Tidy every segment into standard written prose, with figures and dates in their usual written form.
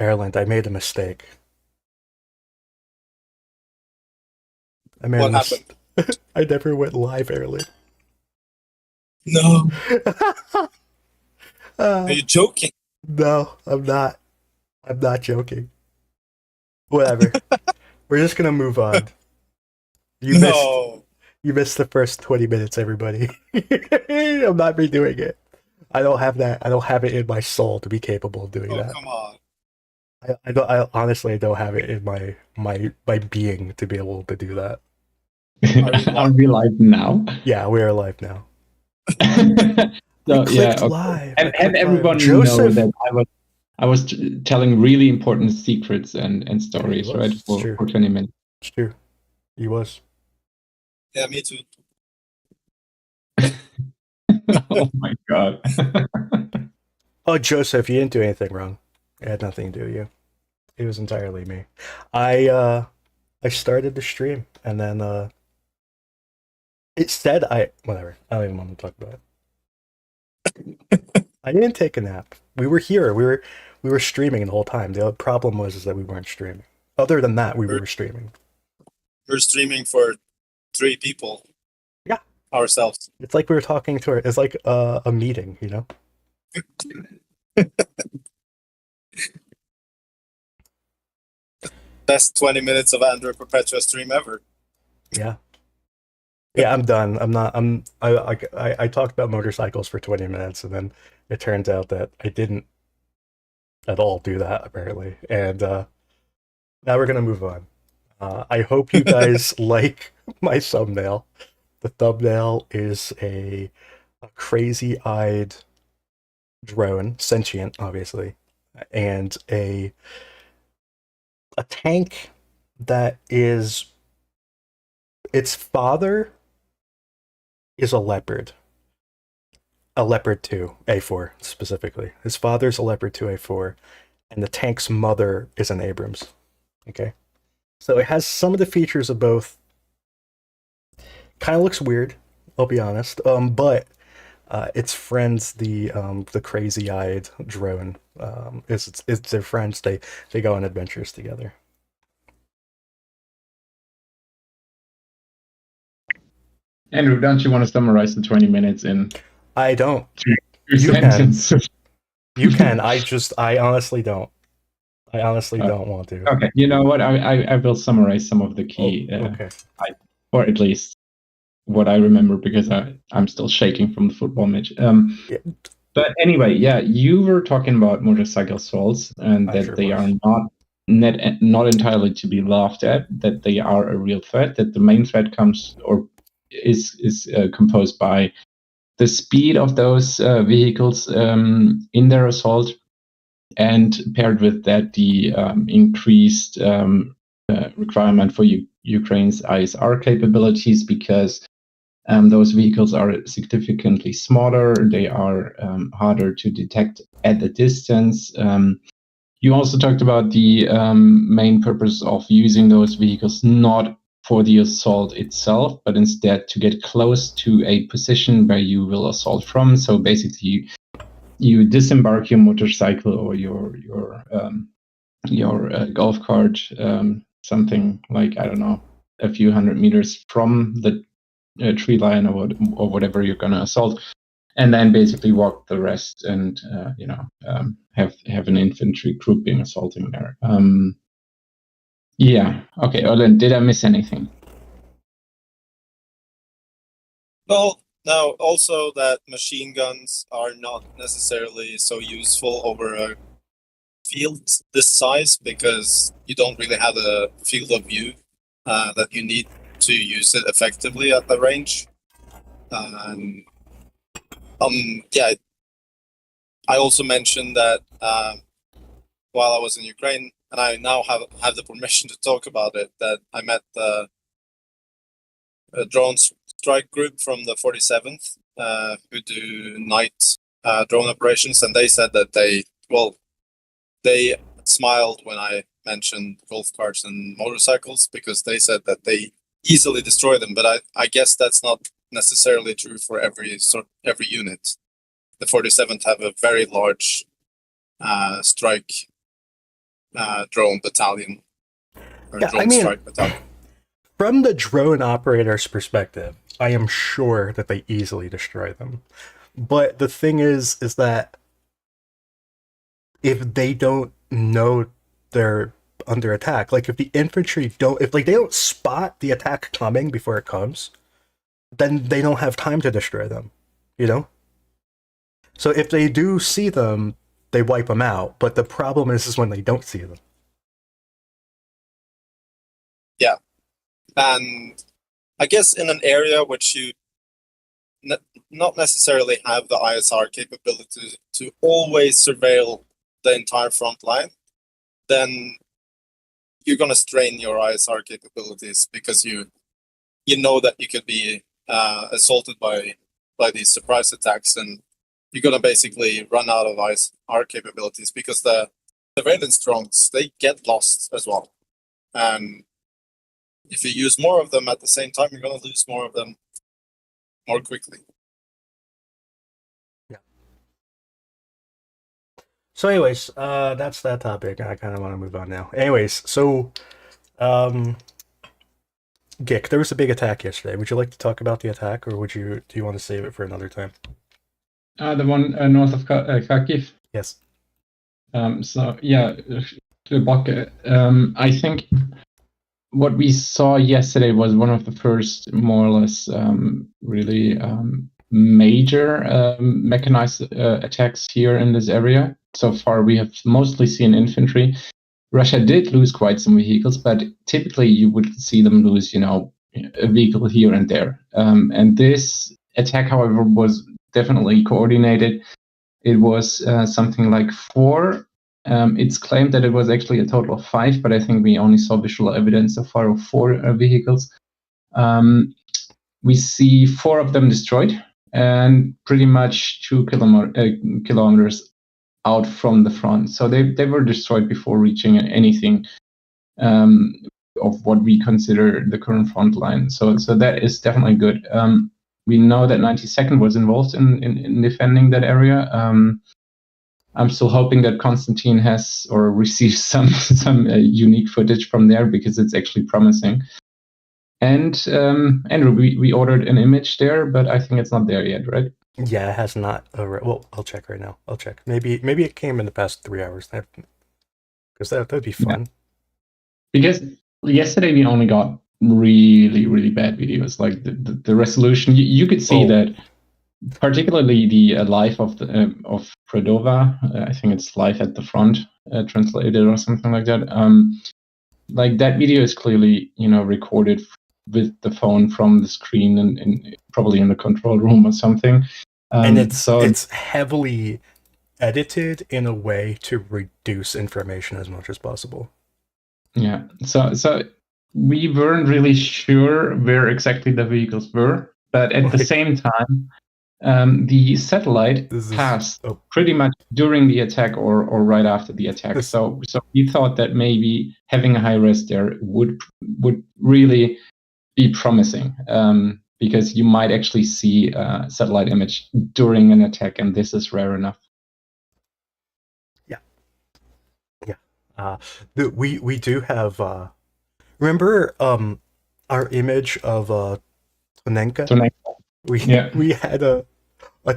Erland, I made a mistake. I made a What happened? mistake. I never went live, Erland. No. Are uh, you joking? no, I'm not. I'm not joking. Whatever. We're just gonna move on. You missed. No. You missed the first 20 minutes, everybody. I'm not redoing it. I don't have that. I don't have it in my soul to be capable of doing Oh, that. come on. I don't. I honestly, I don't have it in my being to be able to do that. Are we Are live? we live now? Yeah, we are live now. I So yeah, clicked okay. live. I And clicked live. everyone know Joseph. that I was telling really important secrets and Yeah, he stories, right? was. It's true. For 20 minutes. It's true. He was. Yeah, me too. Oh my god. Oh, Joseph, you didn't do anything wrong. It had nothing to do with you. It was entirely me. I started the stream and then it said I whatever. I don't even want to talk about it. I didn't take a nap. We were here. We were streaming the whole time. The problem was is that we weren't streaming. Other than that, we We're, were streaming. we're streaming for 3 people Yeah. ourselves. It's like we were talking to her. It's like a meeting, you know? Best 20 minutes of Andrew Perpetua stream ever. Yeah. Yeah, I'm done. I'm not. I talked about motorcycles for 20 minutes, and then it turns out that I didn't at all do that apparently. And now we're gonna move on. I hope you guys like my thumbnail. The thumbnail is a crazy-eyed drone, sentient, obviously, and a tank that is its father is a Leopard 2 A4 specifically. His father's a Leopard 2 A4, and the tank's mother is an Abrams. Okay, so it has some of the features of both. Kind of looks weird, I'll be honest. But its friends, the crazy-eyed drone, it's their friends. They go on adventures together. Andrew, don't you want to summarize the 20 minutes in I don't. two You can. sentences? You can. I honestly don't. I honestly Uh, don't want to. Okay, you know what? I will summarize some of the key, Okay. or at least what I remember, because I'm still shaking from the football match. Yeah, But anyway, yeah, you were talking about motorcycle assaults and I that sure they was. are not entirely to be laughed at, that they are a real threat, that the main threat comes or is composed by the speed of those vehicles in their assault, and paired with that the increased requirement for Ukraine's ISR capabilities, because those vehicles are significantly smaller. They are harder to detect at a distance. You also talked about the main purpose of using those vehicles, not for the assault itself, but instead to get close to a position where you will assault from. So basically, you disembark your motorcycle or your golf cart, something like, I don't know, a few hundred meters from the tree line or whatever you're going to assault, and then basically walk the rest and have an infantry grouping assaulting there. Yeah. Okay, Olin, did I miss anything? Well, now also that machine guns are not necessarily so useful over a field this size, because you don't really have a field of view that you need to use it effectively at the range. Yeah, I also mentioned that while I was in Ukraine, and I now have the permission to talk about it, that I met the drone strike group from the 47th who do night drone operations, and they said that they smiled when I mentioned golf carts and motorcycles, because they said that they easily destroy them. But I guess that's not necessarily true for every unit. The 47th have a very large strike drone battalion or Yeah, drone I mean, strike battalion. from the drone operator's perspective, I am sure that they easily destroy them. But the thing is that if they don't know they're under attack, like if the infantry don't, if like they don't spot the attack coming before it comes, then they don't have time to destroy them, you know? So if they do see them, they wipe them out. But the problem is when they don't see them. Yeah, and I guess in an area which you not necessarily have the ISR capability to always surveil the entire front line, then you're going to strain your ISR capabilities because you know that you could be assaulted by these surprise attacks, and you're going to basically run out of ISR capabilities because the surveillance drones, they get lost as well. And if you use more of them at the same time, you're going to lose more of them more quickly. Yeah. So anyways, that's that topic. I kind of want to move on now. Anyways, so Gick, there was a big attack yesterday. Would you like to talk about the attack, or do you want to save it for another time? The one north of Kharkiv. Yes. So yeah, I think what we saw yesterday was one of the first, more or less, really major mechanized attacks here in this area. So far, we have mostly seen infantry. Russia did lose quite some vehicles, but typically you would see them lose, a vehicle here and there. And this attack, however, was definitely coordinated. It was something like 4. It's claimed that it was actually a total of 5, but I think we only saw visual evidence so far of 4 vehicles. We see 4 of them destroyed and pretty much 2 kilometers out from the front. So they were destroyed before reaching anything of what we consider the current front line. So that is definitely good. We know that 92nd was involved in defending that area. I'm still hoping that Konstantin has or receives some unique footage from there because it's actually promising. And Andrew, we ordered an image there, but I think it's not there yet, right? Yeah, it has not. Well, I'll check right now. I'll check. Maybe it came in the past 3 hours. Because that'd be fun. Yeah. Because yesterday we only got really, really bad videos. Like the resolution, you could see that. Particularly the life of Predova, I think it's live at the front, translated or something like that. Like that video is clearly, recorded with the phone from the screen and probably in the control room or something. And it's heavily edited in a way to reduce information as much as possible. Yeah. So we weren't really sure where exactly the vehicles were, but at the same time, the satellite passed pretty much during the attack or right after the attack. So we thought that maybe having a high res there would really be promising, because you might actually see a satellite image during an attack, and this is rare enough. Yeah. We do have. Remember our image of Tonenka? We had a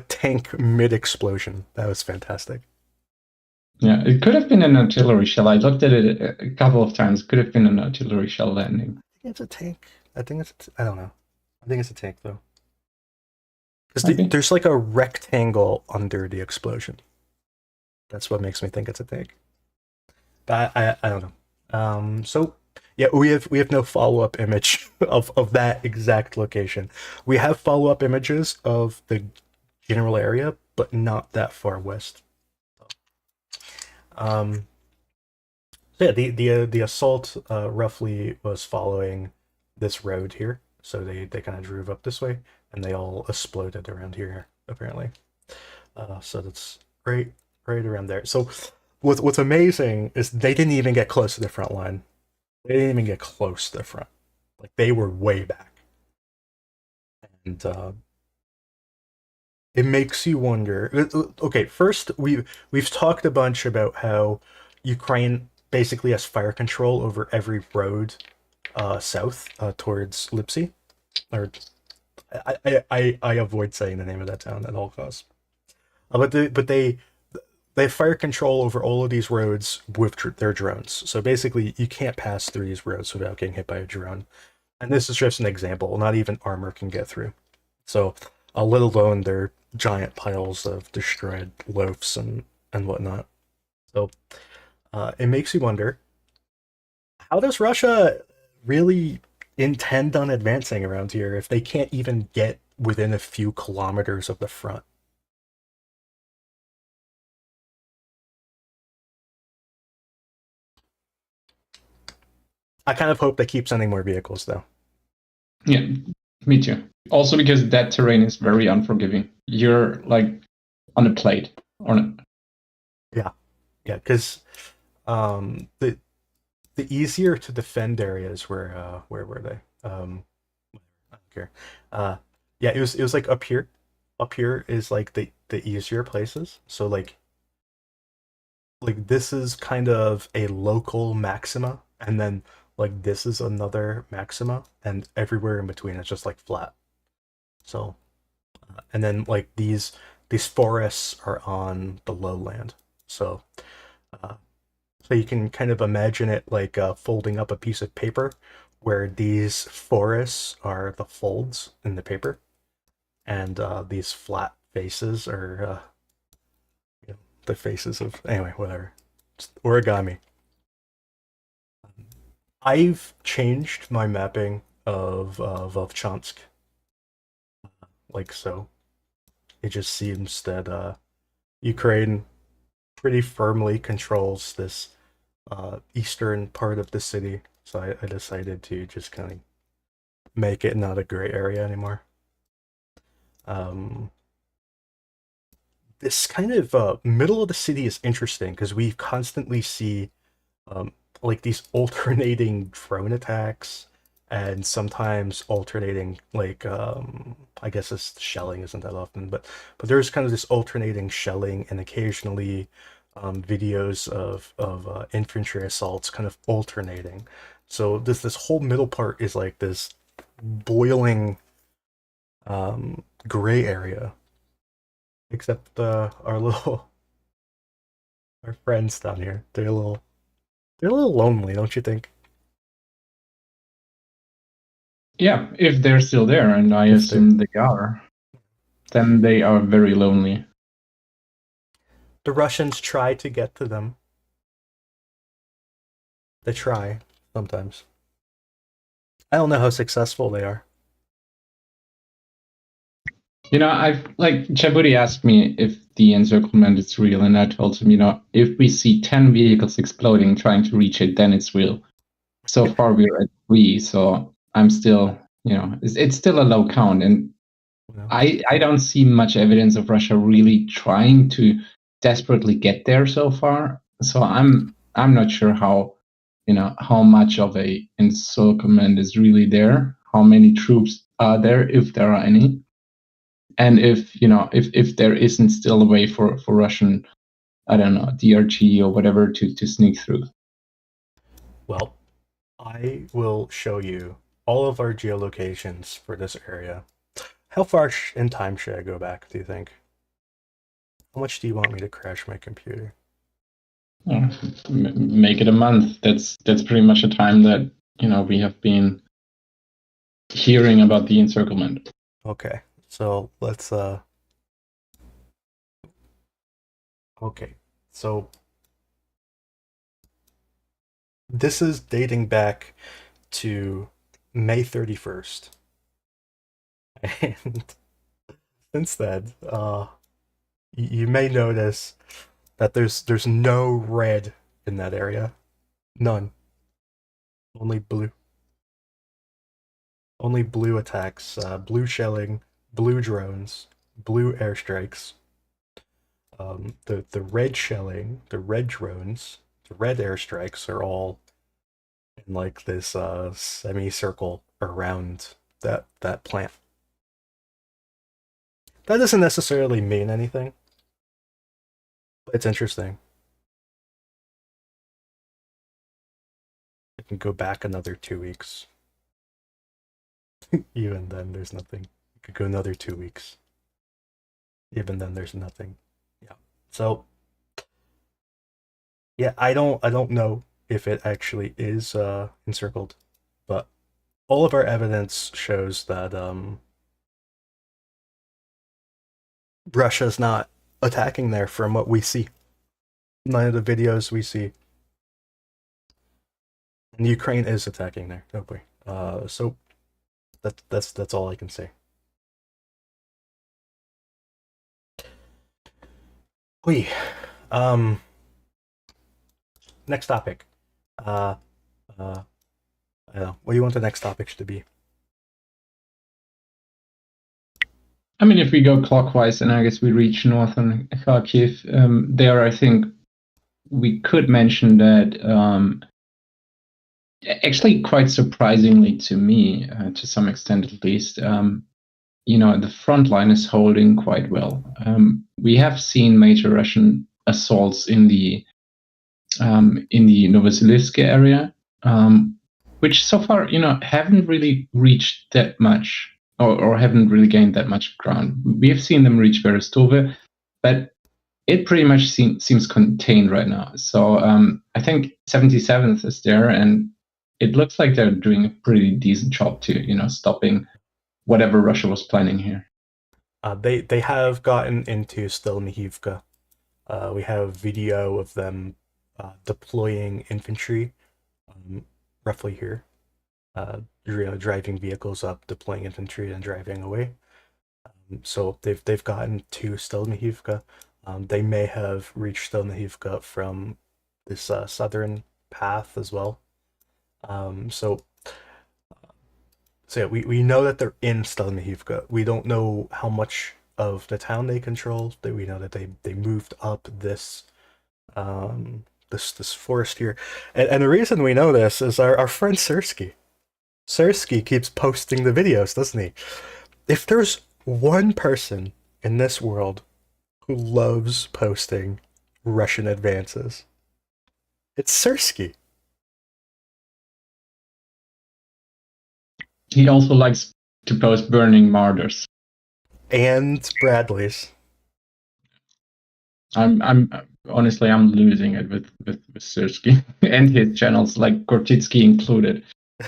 tank mid-explosion. That was fantastic. Yeah, it could have been an artillery shell. I looked at it a couple of times. It could have been an artillery shell landing. I think it's a tank. I don't know. I think it's a tank, though. Because there's like a rectangle under the explosion. That's what makes me think it's a tank. But I don't know. So yeah, we have no follow-up image of that exact location. We have follow-up images of the general area, but not that far west. So yeah, the assault roughly was following this road here. So they kind of drove up this way, and they all exploded around here apparently. So that's right around there. So what's amazing is they didn't even get close to the front line. They didn't even get close to the front. Like they were way back. And it makes you wonder. Okay, first we've talked a bunch about how Ukraine basically has fire control over every road south towards Lipsy. Or I avoid saying the name of that town at all costs. But they have fire control over all of these roads with their drones. So basically, you can't pass through these roads without getting hit by a drone. And this is just an example. Not even armor can get through. So, let alone their giant piles of destroyed loafs and whatnot. So, it makes you wonder, how does Russia really intend on advancing around here if they can't even get within a few kilometers of the front? I kind of hope they keep sending more vehicles, though. Yeah, me too. Also because that terrain is very unforgiving. You're like on a plate on it. Yeah, because the easier to defend areas where were they? I don't care. Yeah, it was like up here. Up here is like the easier places. So like this is kind of a local maxima, and then like this is another maxima, and everywhere in between it's just like flat. So and then like these forests are on the lowland. So uh, so you can kind of imagine it like folding up a piece of paper, where these forests are the folds in the paper, and these flat faces are the faces of, anyway, whatever. It's origami. I've changed my mapping of Volchansk, like so. It just seems that Ukraine pretty firmly controls this eastern part of the city, so I decided to just kind of make it not a gray area anymore. Um, this kind of middle of the city is interesting because we constantly see um, like these alternating drone attacks, and sometimes alternating like I guess this shelling isn't that often, but there's kind of this alternating shelling, and occasionally videos of infantry assaults kind of alternating. So this whole middle part is like this boiling gray area, except our little our friends down here. They're a little lonely, don't you think? Yeah, if they're still there, and I assume they are, then they are very lonely. The Russians try to get to them. They try sometimes. I don't know how successful they are. You know, I've like Chaburi asked me if the encirclement is real, and I told him, you know, if we see 10 vehicles exploding trying to reach it, then it's real. So far, we're at 3, so I'm still, you know, it's still a low count, and You know? I don't see much evidence of Russia really trying to desperately get there so far. So I'm not sure how, you know, how much of a encirclement is really there, how many troops are there, if there are any, and if, you know, if there isn't still a way for Russian, I don't know, DRG or whatever to sneak through. Well, I will show you all of our geolocations for this area. How far in time should I go back, do you think? How much do you want me to crash my computer? Make it a month. That's pretty much a time that, you know, we have been hearing about the encirclement. Okay, so let's okay, so this is dating back to May 31st. And since then, you may notice that there's no red in that area. None. Only blue. Only blue attacks, blue shelling, blue drones, blue airstrikes. The red shelling, the red drones, the red airstrikes are all in like this semicircle around that plant. That doesn't necessarily mean anything, but it's interesting. It can go back another 2 weeks. Even then, there's nothing. It could go another 2 weeks. Even then, there's nothing. Yeah. So, yeah, I don't know if it actually is encircled, but all of our evidence shows that Russia's not attacking there from what we see. None of the videos we see. And Ukraine is attacking there. Okay. So that's all I can say. We next topic. I don't know. What do you want the next topics to be? I mean, if we go clockwise, and I guess we reach northern Kharkiv, there I think we could mention that actually quite surprisingly to me, to some extent at least, the front line is holding quite well. We have seen major Russian assaults in the Novosibirsk area, which so far, haven't really reached that much or haven't really gained that much ground. We have seen them reach Berestove, but it pretty much seems contained right now. So I think 77th is there, and it looks like they're doing a pretty decent job to, stopping whatever Russia was planning here. They have gotten into Stelnihivka. We have video of them deploying infantry roughly here. Driving vehicles up, deploying infantry, and driving away. So they've gotten to Stelnihivka. They may have reached Stelnihivka from this southern path as well. So yeah, we know that they're in Stelnihivka. We don't know how much of the town they control. We know that they moved up this this forest here, and the reason we know this is our friend Sersky. Sersky keeps posting the videos, doesn't he? If there's one person in this world who loves posting Russian advances, it's Sersky. He also likes to post burning martyrs and Bradleys. I'm honestly losing it with Sersky and his channels, like Gortitsky included.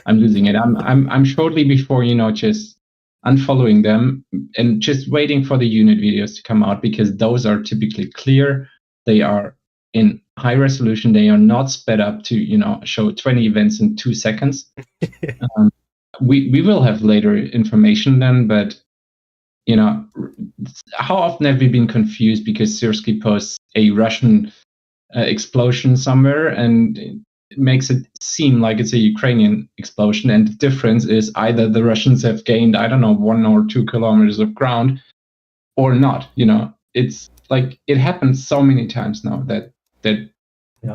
I'm losing it. I'm shortly before, just unfollowing them and just waiting for the unit videos to come out, because those are typically clear. They are in high resolution. They are not sped up to, show 20 events in 2 seconds. We will have later information then, but how often have we been confused because Sersky posts a Russian explosion somewhere and it makes it seem like it's a Ukrainian explosion, and the difference is either the Russians have gained, 1 or 2 kilometers of ground or not. It's like it happens so many times now that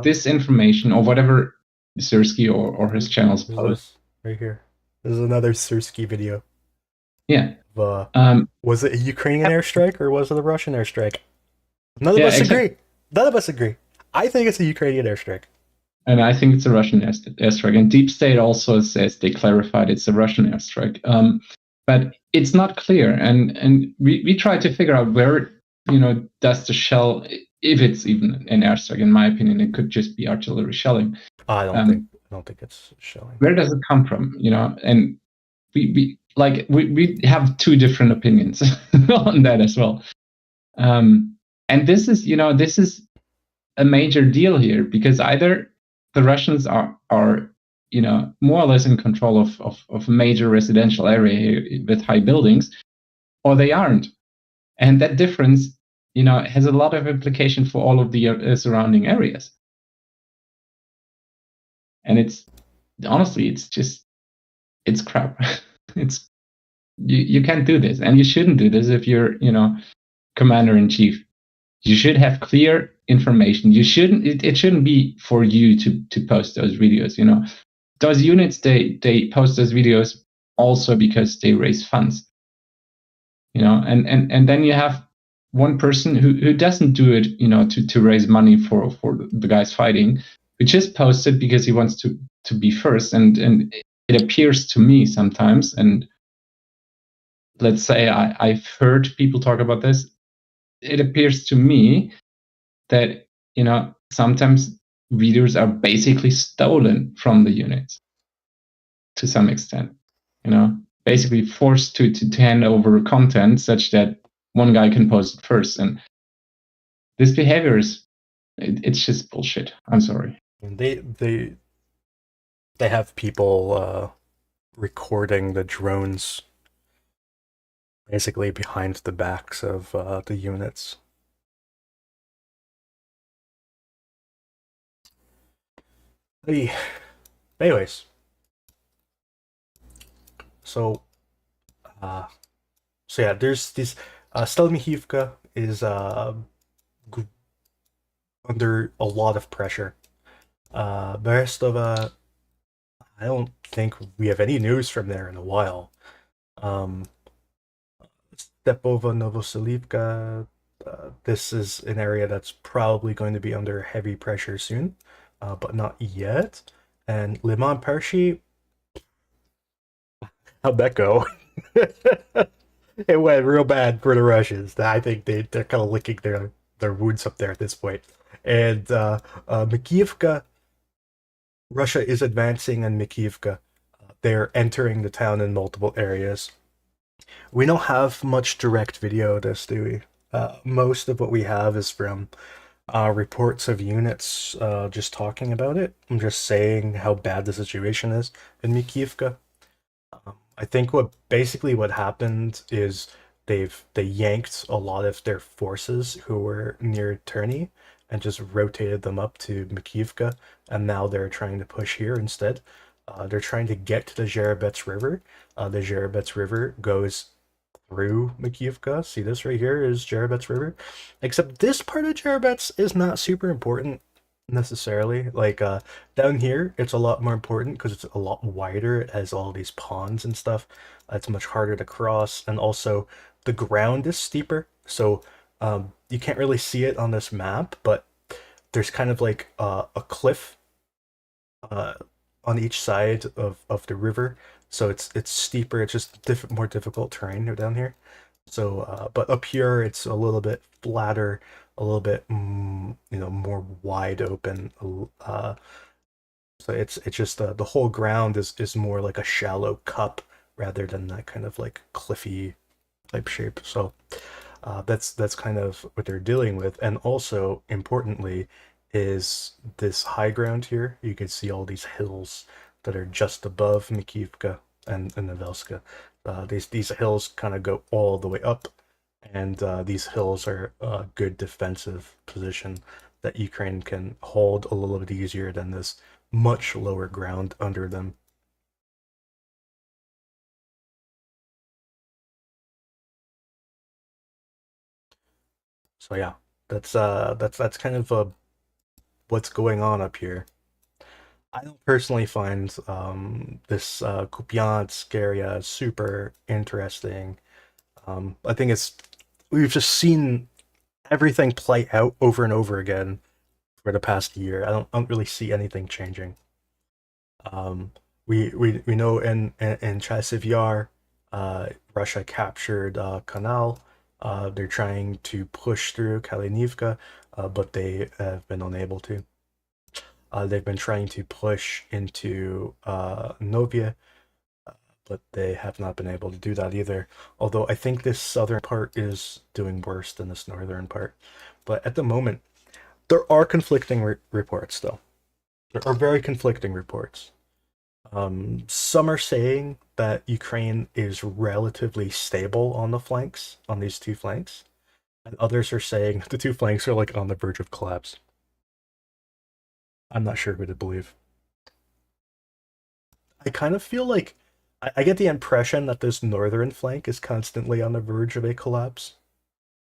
this information or whatever Sersky or his channels post right here. This is another Sersky video. Yeah. Was it a Ukrainian airstrike or was it a Russian airstrike? None of us agree. None of us agree. I think it's a Ukrainian airstrike. And I think it's a Russian airstrike. And Deep State also says they clarified it's a Russian airstrike. But it's not clear. And we try to figure out where, does the shell, if it's even an airstrike. In my opinion, it could just be artillery shelling. I don't think it's shelling. Where does it come from? And we have two different opinions on that as well. And this is a major deal here, because either the Russians are more or less in control of a major residential area with high buildings, or they aren't. And that difference, has a lot of implication for all of the surrounding areas. And it's crap. You can't do this, and you shouldn't do this if you're, commander in chief. You should have clear information. It shouldn't be for you to post those videos. Those units, they post those videos also because they raise funds. And then you have one person who doesn't do it, to raise money for the guys fighting, who just posts it because he wants to to be first, and it appears to me sometimes, and let's say I've heard people talk about this. It appears to me that sometimes videos are basically stolen from the units to some extent. Basically forced to hand over content such that one guy can post it first, and this behavior it's just bullshit. I'm sorry. And they have people recording the drones basically behind the backs of the units. Anyways, so yeah, there's this Stelmihivka is under a lot of pressure. Berestova, I don't think we have any news from there in a while. Stepova, Novoselivka, this is an area that's probably going to be under heavy pressure soon, but not yet. And Liman Pershi, how'd that go? It went real bad for the Russians. I think they're kind of licking their wounds up there at this point. And Mykiivka, Russia is advancing in Mykiivka. They're entering the town in multiple areas. We don't have much direct video of this, do we? Most of what we have is from reports of units just talking about it. I'm just saying how bad the situation is in Mykiivka. I think what happened is they yanked a lot of their forces who were near Terny and just rotated them up to Mykiivka, and now they're trying to push here instead. They're trying to get to the Zherebets River. The Zherebets River goes through Mykiivka. See, this right here is Zherebets River. Except this part of Zherebets is not super important necessarily. Like down here, it's a lot more important because it's a lot wider. It has all these ponds and stuff. It's much harder to cross, and also the ground is steeper, so you can't really see it on this map, but there's kind of like a cliff on each side of the river, so it's steeper. It's just more difficult terrain down here. So, but up here it's a little bit flatter, a little bit more wide open. So it's just the whole ground is more like a shallow cup rather than that kind of like cliffy type shape. So that's kind of what they're dealing with, and also importantly is this high ground here. You can see all these hills that are just above Mykiivka and Novelska. These hills kind of go all the way up, and these hills are a good defensive position that Ukraine can hold a little bit easier than this much lower ground under them. So yeah, that's kind of what's going on up here. I don't personally find this Kupiansk area super interesting. I think we've just seen everything play out over and over again for the past year. I don't really see anything changing. We know in Chasiv Yar, Russia captured Kanal. They're trying to push through Kalinivka, but they have been unable to. They've been trying to push into Novia, but they have not been able to do that either. Although I think this southern part is doing worse than this northern part. But at the moment, there are conflicting reports, though. There are very conflicting reports. Some are saying that Ukraine is relatively stable on the flanks, on these two flanks, and others are saying the two flanks are like on the verge of collapse. I'm not sure who to believe. I kind of feel like I get the impression that this northern flank is constantly on the verge of a collapse,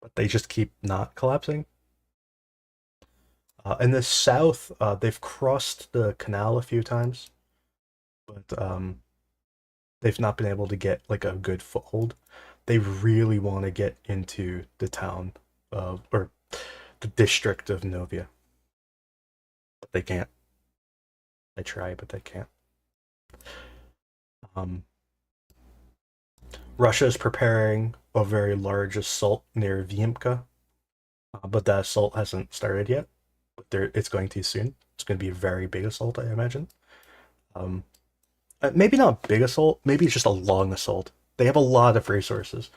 but they just keep not collapsing. In the south, they've crossed the canal a few times, but they've not been able to get like a good foothold. They really want to get into the town or the district of Novia, but they can't. They try, but they can't. Russia is preparing a very large assault near Vyimka, but that assault hasn't started yet. But it's going to soon. It's going to be a very big assault, I imagine. Maybe not a big assault. Maybe it's just a long assault. They have a lot of resources.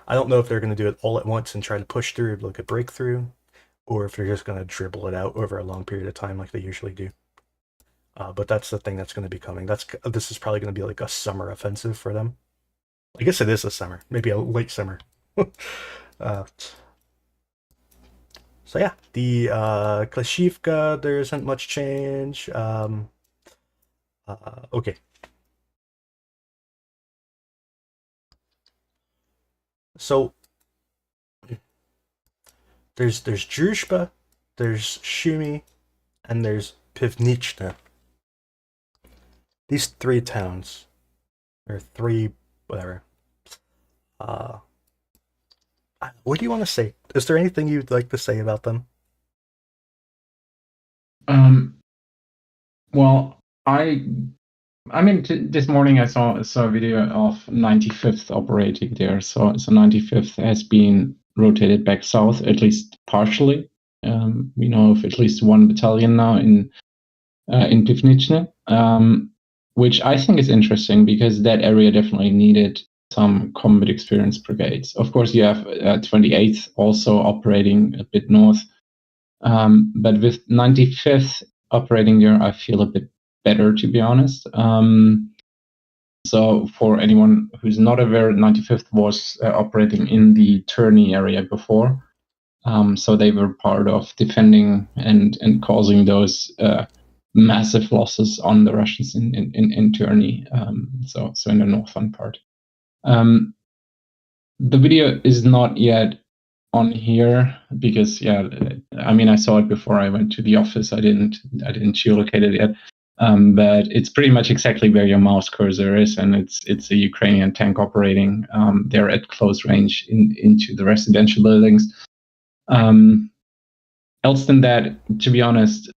I don't know if they're going to do it all at once and try to push through like a breakthrough, or if they're just going to dribble it out over a long period of time like they usually do. But that's the thing that's going to be coming. This is probably going to be like a summer offensive for them. I guess it is a summer, maybe a late summer. So yeah, the Klashivka, there isn't much change. Okay. So there's Druzhba, there's Shumi, and there's Pivnichna. These three towns, or three, whatever. What do you want to say? Is there anything you'd like to say about them? Well, I mean, this morning I saw a video of 95th operating there. So 95th has been rotated back south, at least partially. We know of at least one battalion now in Pivnichne, which I think is interesting because that area definitely needed some combat experience brigades. Of course, you have 28th also operating a bit north, but with 95th operating there, I feel a bit better, to be honest. So for anyone who's not aware, 95th was operating in the Turney area before. So they were part of defending and causing those massive losses on the Russians in Turney, so in the northern part. The video is not yet on here because, yeah, I mean, I saw it before I went to the office. I didn't geolocate it yet. But it's pretty much exactly where your mouse cursor is, and it's a Ukrainian tank operating. They're at close range into the residential buildings. Else than that, to be honest,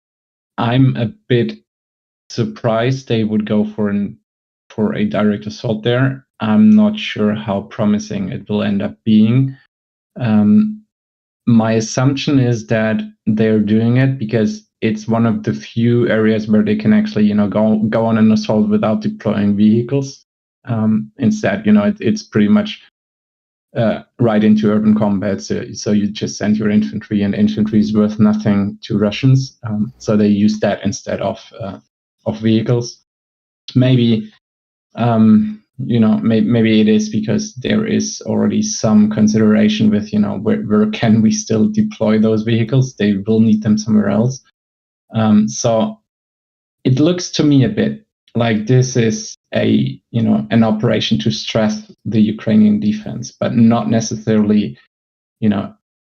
I'm a bit surprised they would go for a direct assault there. I'm not sure how promising it will end up being. My assumption is that they're doing it because it's one of the few areas where they can actually, go on an assault without deploying vehicles. Instead, it's pretty much right into urban combat. So you just send your infantry, and infantry is worth nothing to Russians. So they use that instead of vehicles. Maybe maybe it is because there is already some consideration with, where can we still deploy those vehicles? They will need them somewhere else. So it looks to me a bit like this is an operation to stress the Ukrainian defense, but not necessarily,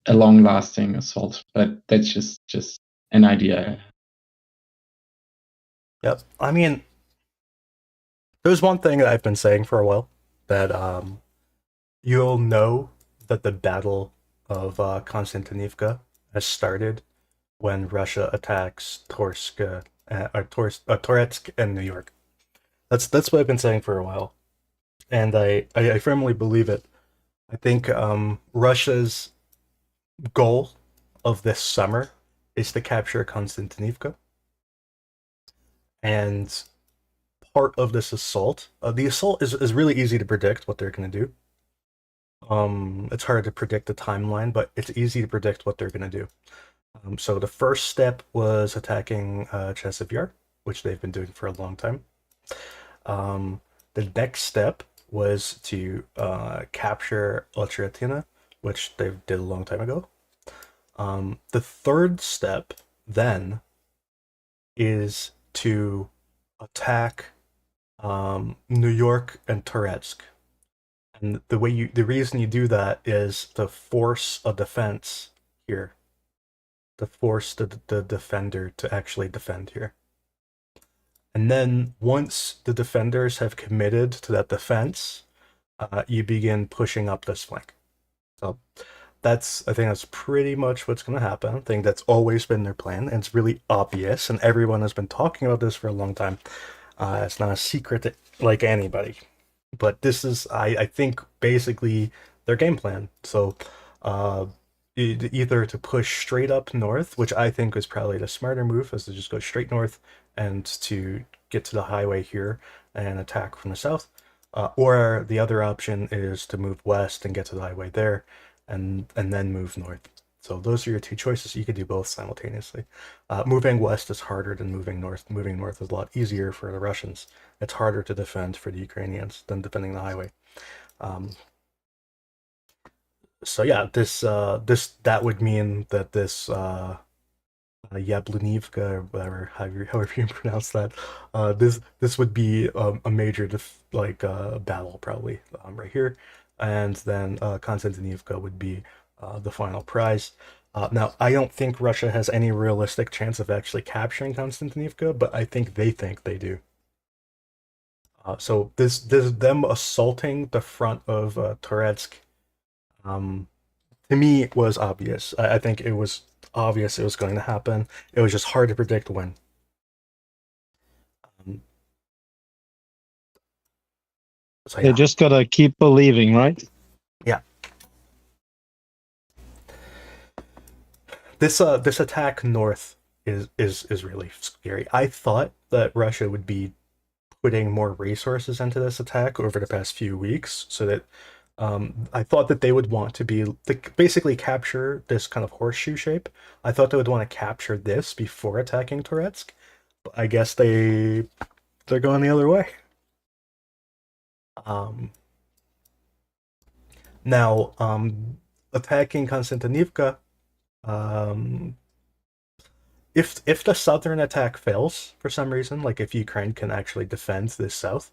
a long-lasting assault. But that's just an idea. Yep. I mean, there's one thing that I've been saying for a while, that you'll know that the Battle of Konstantinivka has started when Russia attacks Toretsk and New York. That's what I've been saying for a while, and I firmly believe it. I think Russia's goal of this summer is to capture Konstantinivka, and part of this assault, the assault is really easy to predict what they're going to do. It's hard to predict the timeline, but it's easy to predict what they're going to do. So the first step was attacking Chasiv Yar, which they've been doing for a long time. The next step was to capture Ocheretina, which they did a long time ago. The third step then is to attack New York and Toretsk. And the reason you do that is to force a defense here. To force the defender to actually defend here. And then once the defenders have committed to that defense, you begin pushing up this flank. So I think that's pretty much what's going to happen. I think that's always been their plan, and it's really obvious, and everyone has been talking about this for a long time. It's not a secret to, like anybody, but this is, I think, basically their game plan. So, uh, either to push straight up north, which I think is probably the smarter move, is to just go straight north and to get to the highway here and attack from the south. Or the other option is to move west and get to the highway there, and then move north. So those are your two choices. You could do both simultaneously. Moving west is harder than moving north. Moving north is a lot easier for the Russians. It's harder to defend for the Ukrainians than defending the highway. So yeah, that would mean that this Yablonivka, or whatever, however you pronounce that, this would be a major battle probably, right here, and then Konstantinivka would be the final prize. Now, I don't think Russia has any realistic chance of actually capturing Konstantinivka, but I think they do. So this them assaulting the front of Toretsk, to me, it was obvious. I think it was obvious it was going to happen. It was just hard to predict when. Um, so They yeah, just gotta keep believing, right? yeah. This attack north is really scary. I thought that Russia would be putting more resources into this attack over the past few weeks, so that I thought that they would want to basically capture this kind of horseshoe shape. I thought they would want to capture this before attacking Toretsk, but I guess they're going the other way. Now, attacking Konstantinivka, um, if the southern attack fails for some reason, like if Ukraine can actually defend this south,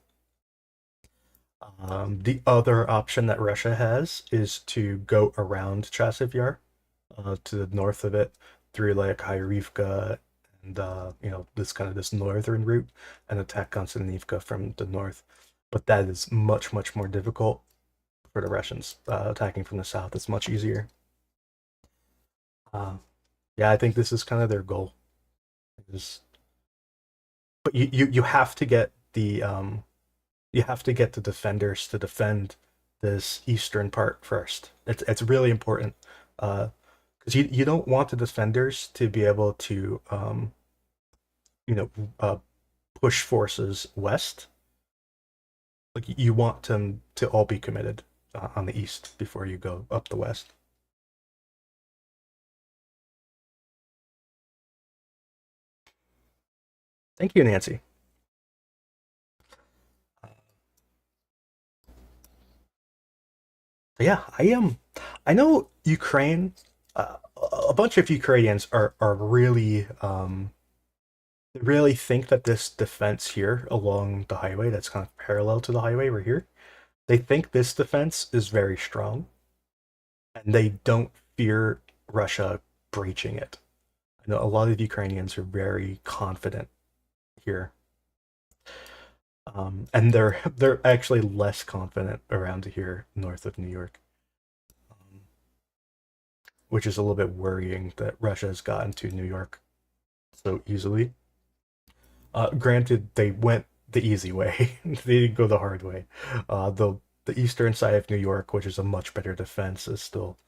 the other option that Russia has is to go around Chasiv Yar, to the north of it, through like Hyrivka and this northern route, and attack Konstantinivka from the north. But that is much more difficult for the Russians. Attacking from the south is much easier. Yeah, I think this is kind of their goal. But you have to get the defenders to defend this eastern part first. It's really important, because you don't want the defenders to be able to you know push forces west. Like, you want them to all be committed on the east before you go up the west. Thank you, Nancy. Yeah, I know Ukraine. A bunch of Ukrainians are really really think that this defense here along the highway, that's kind of parallel to the highway right here, they think this defense is very strong, and they don't fear Russia breaching it. I know a lot of Ukrainians are very confident here, and they're actually less confident around here north of New York, which is a little bit worrying that Russia has gotten to New York so easily. Granted, they went the easy way; they didn't go the hard way. The eastern side of New York, which is a much better defense, is still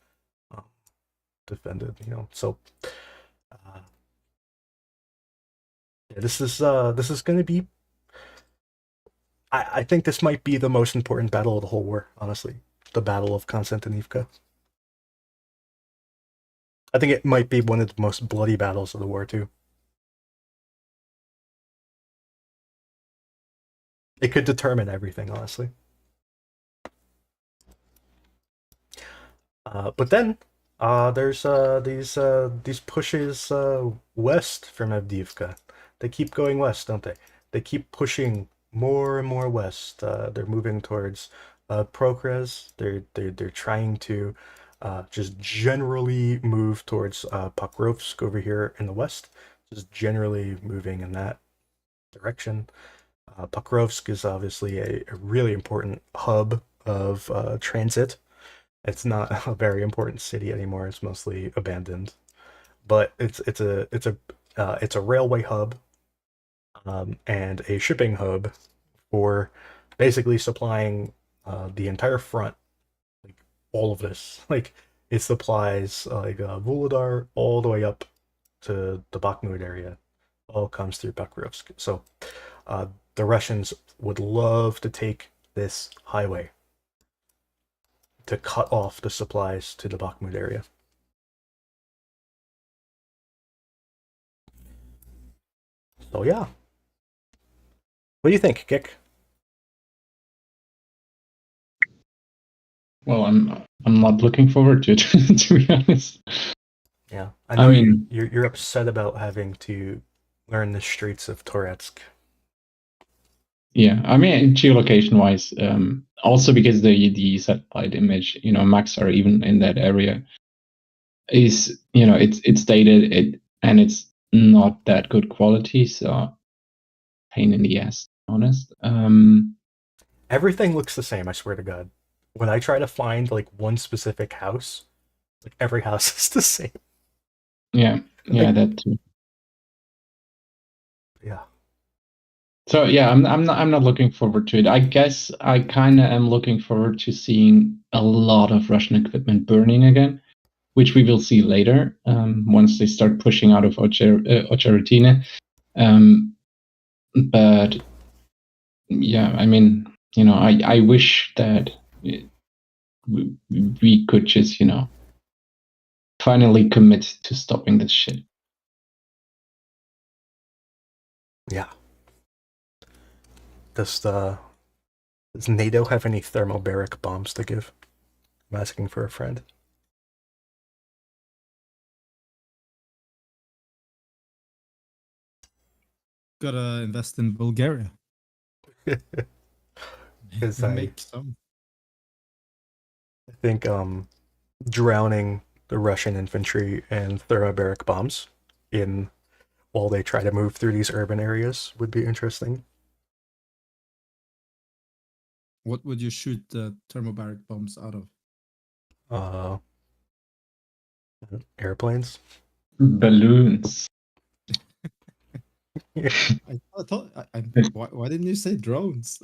defended. So yeah, this is going to be. I think this might be the most important battle of the whole war. Honestly, the Battle of Konstantinivka. I think it might be one of the most bloody battles of the war too. It could determine everything, honestly. But then there's these pushes west from Avdiivka. They keep going west, don't they? They keep pushing more and more west. They're moving towards Prokres. They're trying to just generally move towards Pokrovsk over here in the west. Just generally moving in that direction. Pokrovsk is obviously a really important hub of transit It's not a very important city anymore. It's mostly abandoned, but it's a railway hub, and a shipping hub for basically supplying the entire front, like all of this. Like it supplies Vuhledar all the way up to the Bakhmut area. All comes through Pokrovsk. So uh, the Russians would love to take this highway to cut off the supplies to the Bakhmut area. So yeah. What do you think, Kick? Well, I'm not looking forward to it, to be honest. Yeah, I know mean- you're upset about having to learn the streets of Toretsk. Yeah, I mean, geolocation wise, also because the satellite image, max are even in that area, is it's dated and it's not that good quality, so pain in the ass, to be honest. Everything looks the same, I swear to God. When I try to find like one specific house, like every house is the same. Yeah, that too. Yeah. So yeah, I'm not looking forward to it. I guess I kind of am looking forward to seeing a lot of Russian equipment burning again, which we will see later once they start pushing out of Ocheretine. But yeah, I mean, I wish that we could just, finally commit to stopping this shit. Yeah. Does NATO have any thermobaric bombs to give? I'm asking for a friend. Gotta invest in Bulgaria. Because Make some. I think drowning the Russian infantry and thermobaric bombs in while they try to move through these urban areas would be interesting. What would you shoot the thermobaric bombs out of? Airplanes. Balloons. I thought. Why didn't you say drones?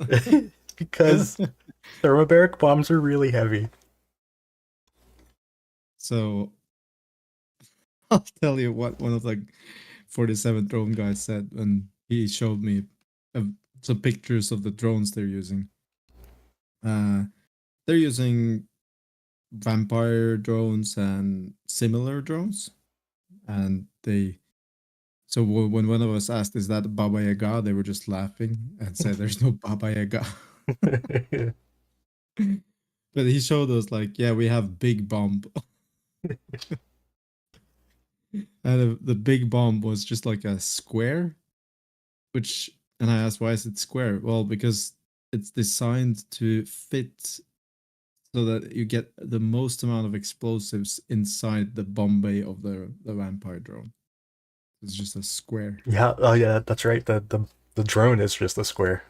Because thermobaric bombs are really heavy. So I'll tell you what one of the 47 drone guys said when he showed me some pictures of the drones they're using. They're using vampire drones and similar drones, and so when one of us asked, "Is that Baba Yaga?" they were just laughing and said, "There's no Baba Yaga." But he showed us like, yeah, we have big bomb. And the big bomb was just like a square, and I asked, why is it square? Well, because it's designed to fit so that you get the most amount of explosives inside the bomb bay of the vampire drone. It's just a square. Yeah, oh yeah, that's right. The drone is just a square.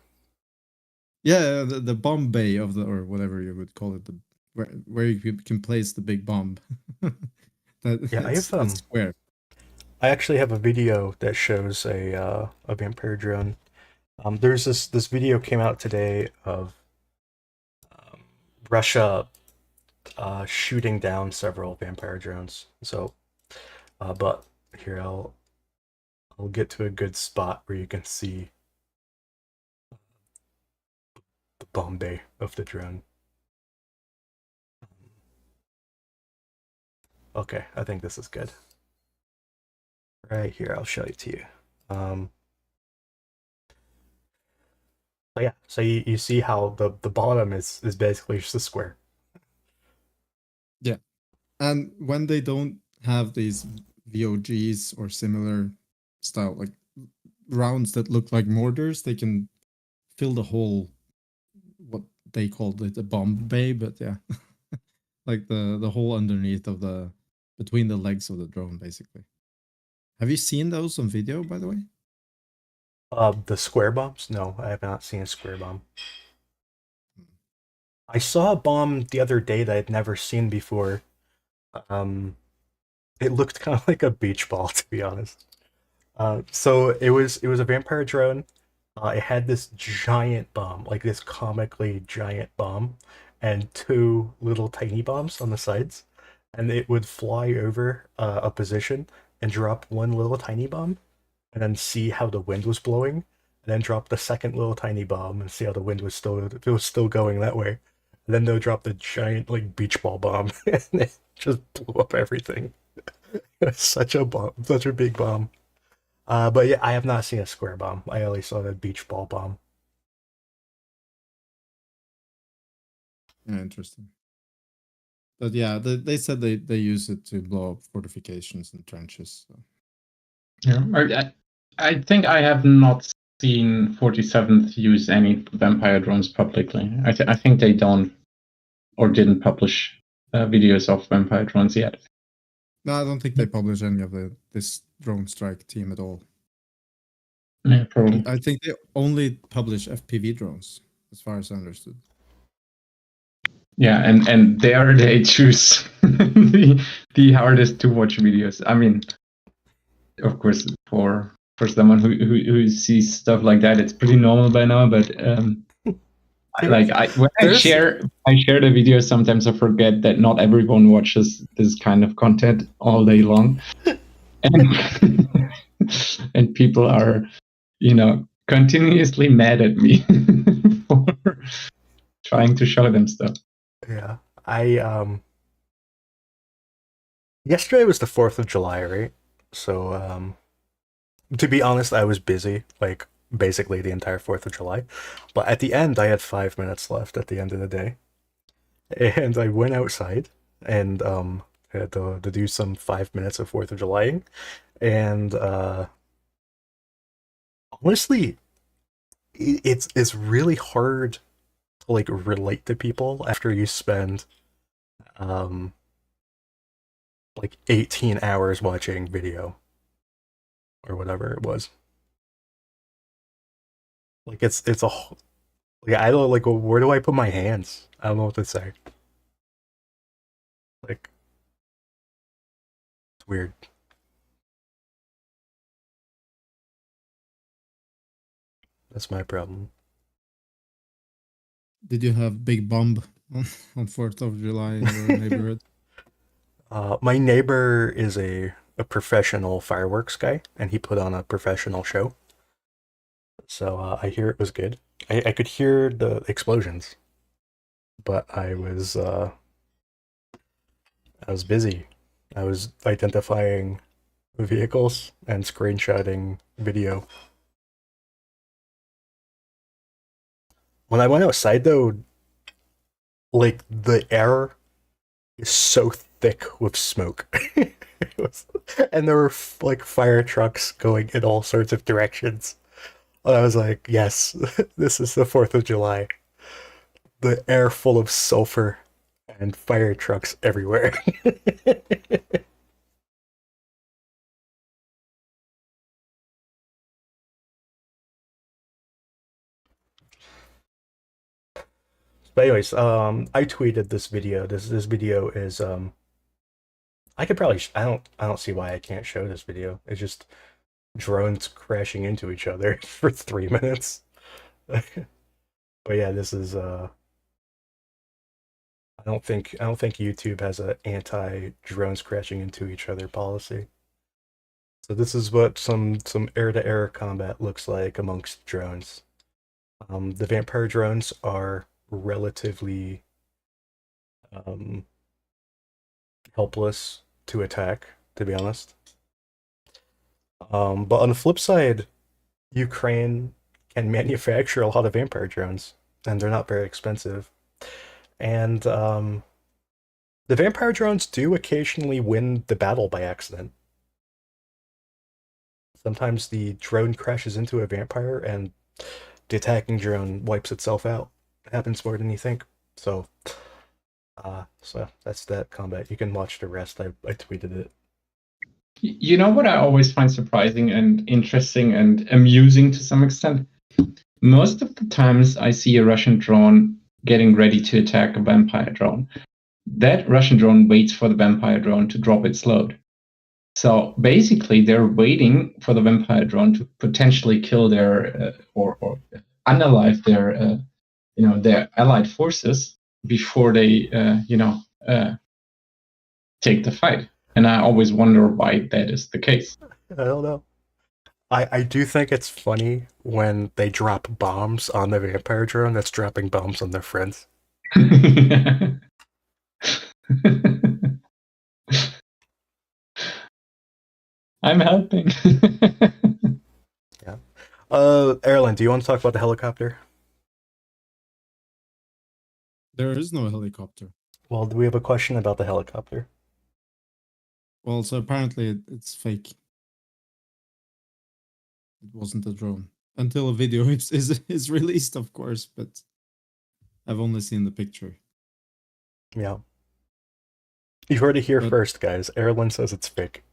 Yeah, the bomb bay of or whatever you would call it, where you can place the big bomb. Yeah, it's square. I actually have a video that shows a vampire drone. There's this video came out today of Russia shooting down several vampire drones. So, but here I'll get to a good spot where you can see the bomb bay of the drone. Okay, I think this is good. Right here, I'll show it to you. So yeah, so you see how the bottom is basically just a square. Yeah, and when they don't have these VOGs or similar style like rounds that look like mortars, they can fill the whole, what they called it, a bomb bay, but yeah, like the hole underneath of between the legs of the drone, basically. Have you seen those on video, by the way? The square bombs? No, I have not seen a square bomb. I saw a bomb the other day that I'd never seen before. It looked kind of like a beach ball, to be honest. So it was a vampire drone. It had this giant bomb, like this comically giant bomb, and two little tiny bombs on the sides, and it would fly over a position and drop one little tiny bomb, and then see how the wind was blowing, and then drop the second little tiny bomb and see how the wind was still if it was still going that way. And then they'll drop the giant like beach ball bomb, and it just blew up everything. It's such a bomb, such a big bomb. But yeah, I have not seen a square bomb. I only saw the beach ball bomb. Yeah, interesting. But yeah, they said they use it to blow up fortifications and trenches. So. Yeah, I think I have not seen 47th use any vampire drones publicly. I think they don't or didn't publish videos of vampire drones yet. No, I don't think they publish any of this drone strike team at all. Yeah, probably. I think they only publish FPV drones, as far as I understood. Yeah, and there they choose the hardest to watch videos. I mean, of course, for someone who sees stuff like that, it's pretty normal by now. But when I share the video, sometimes I forget that not everyone watches this kind of content all day long, and people are, continuously mad at me for trying to show them stuff. Yeah, yesterday was the 4th of July, right? So to be honest, I was busy, like basically the entire 4th of July. But at the end, I had 5 minutes left at the end of the day. And I went outside and had to do some 5 minutes of 4th of July. And honestly, it's really hard to like relate to people after you spend like 18 hours watching video or whatever it was. Like it's a like I don't like where do I put my hands? I don't know what to say. Like it's weird. That's my problem. Did you have big bomb on 4th of July in your neighborhood? My neighbor is a professional fireworks guy, and he put on a professional show. So I hear it was good. I could hear the explosions, but I was busy. I was identifying vehicles and screenshotting video. When I went outside, though, like the air is so thick with smoke. And there were like fire trucks going in all sorts of directions. And I was like, yes, this is the 4th of July. The air full of sulfur and fire trucks everywhere. But anyways, I tweeted this video. This video is I could probably I don't see why I can't show this video. It's just drones crashing into each other for 3 minutes. But yeah, this is I don't think YouTube has an anti-drones crashing into each other policy. So this is what some air-to-air combat looks like amongst drones. The vampire drones are relatively helpless to attack, to be honest. But on the flip side, Ukraine can manufacture a lot of vampire drones, and they're not very expensive. And the vampire drones do occasionally win the battle by accident. Sometimes the drone crashes into a vampire and the attacking drone wipes itself out. It happens more than you think. So that's that combat. You can watch the rest. I tweeted it. You know what I always find surprising and interesting and amusing to some extent? Most of the times I see a Russian drone getting ready to attack a vampire drone. That Russian drone waits for the vampire drone to drop its load. So basically, they're waiting for the vampire drone to potentially kill their or unalive their allied forces before they take the fight. And I always wonder why that is the case. I don't know. I do think it's funny when they drop bombs on the vampire drone that's dropping bombs on their friends. I'm helping. Yeah. Erlen, do you want to talk about the helicopter? There is no helicopter. Well, do we have a question about the helicopter? Well, so apparently it's fake. It wasn't a drone until a video is released, of course. But I've only seen the picture. Yeah. You heard it here But- first, guys. Erlen says it's fake.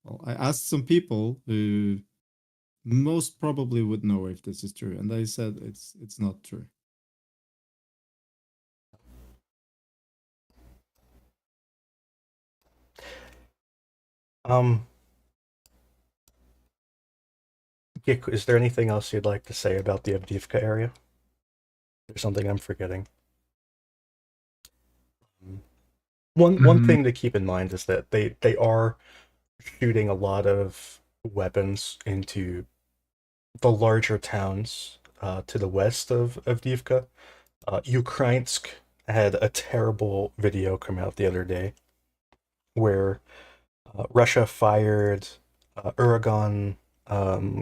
Well, I asked some people who most probably would know if this is true, and they said it's not true. Gik, is there anything else you'd like to say about the Avdiivka area? There's something I'm forgetting. One thing to keep in mind is that they are shooting a lot of weapons into the larger towns to the west of Avdiivka. Ukrainsk had a terrible video come out the other day where Russia fired Uragan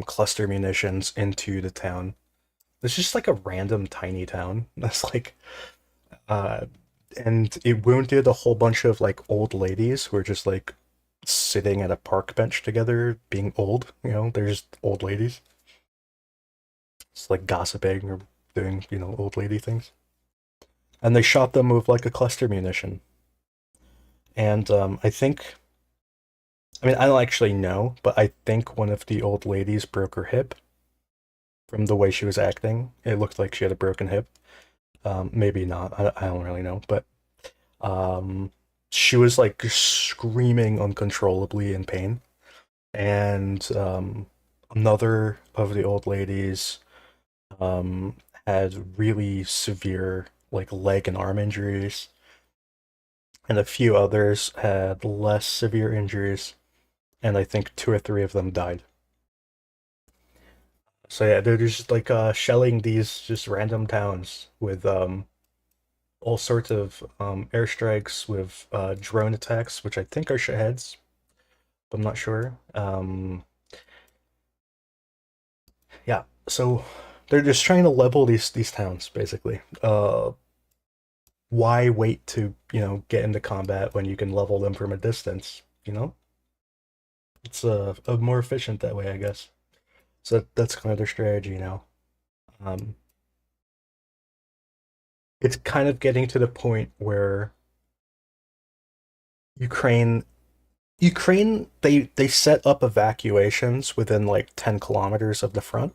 cluster munitions into the town. It's just like a random tiny town. That's like, and it wounded a whole bunch of like old ladies who are just like sitting at a park bench together, being old. You know, they're just old ladies. It's like gossiping or doing, old lady things. And they shot them with like a cluster munition. And I don't actually know, but I think one of the old ladies broke her hip. From the way she was acting, it looked like she had a broken hip. Maybe not. I don't really know, but she was like screaming uncontrollably in pain. And another of the old ladies had really severe like leg and arm injuries, and a few others had less severe injuries, and I think 2 or 3 of them died. So yeah, they're just like shelling these just random towns with all sorts of airstrikes with drone attacks, which I think are Shaheds, but I'm not sure. Yeah, so they're just trying to level these towns basically. Why wait to get into combat when you can level them from a distance? It's more efficient that way, I guess. So that's kind of their strategy now. It's kind of getting to the point where Ukraine they set up evacuations within like 10 kilometers of the front,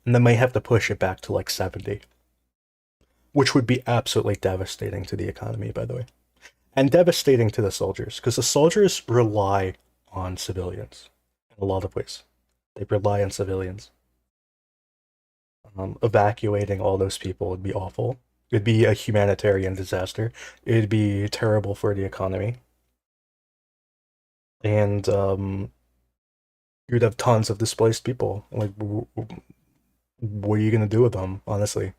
and then they have to push it back to like 70, which would be absolutely devastating to the economy, by the way, and devastating to the soldiers, because the soldiers rely on civilians in a lot of ways. They rely on civilians. Evacuating all those people would be awful. It'd be a humanitarian disaster. It'd be terrible for the economy. And you'd have tons of displaced people. Like, what are you going to do with them, honestly?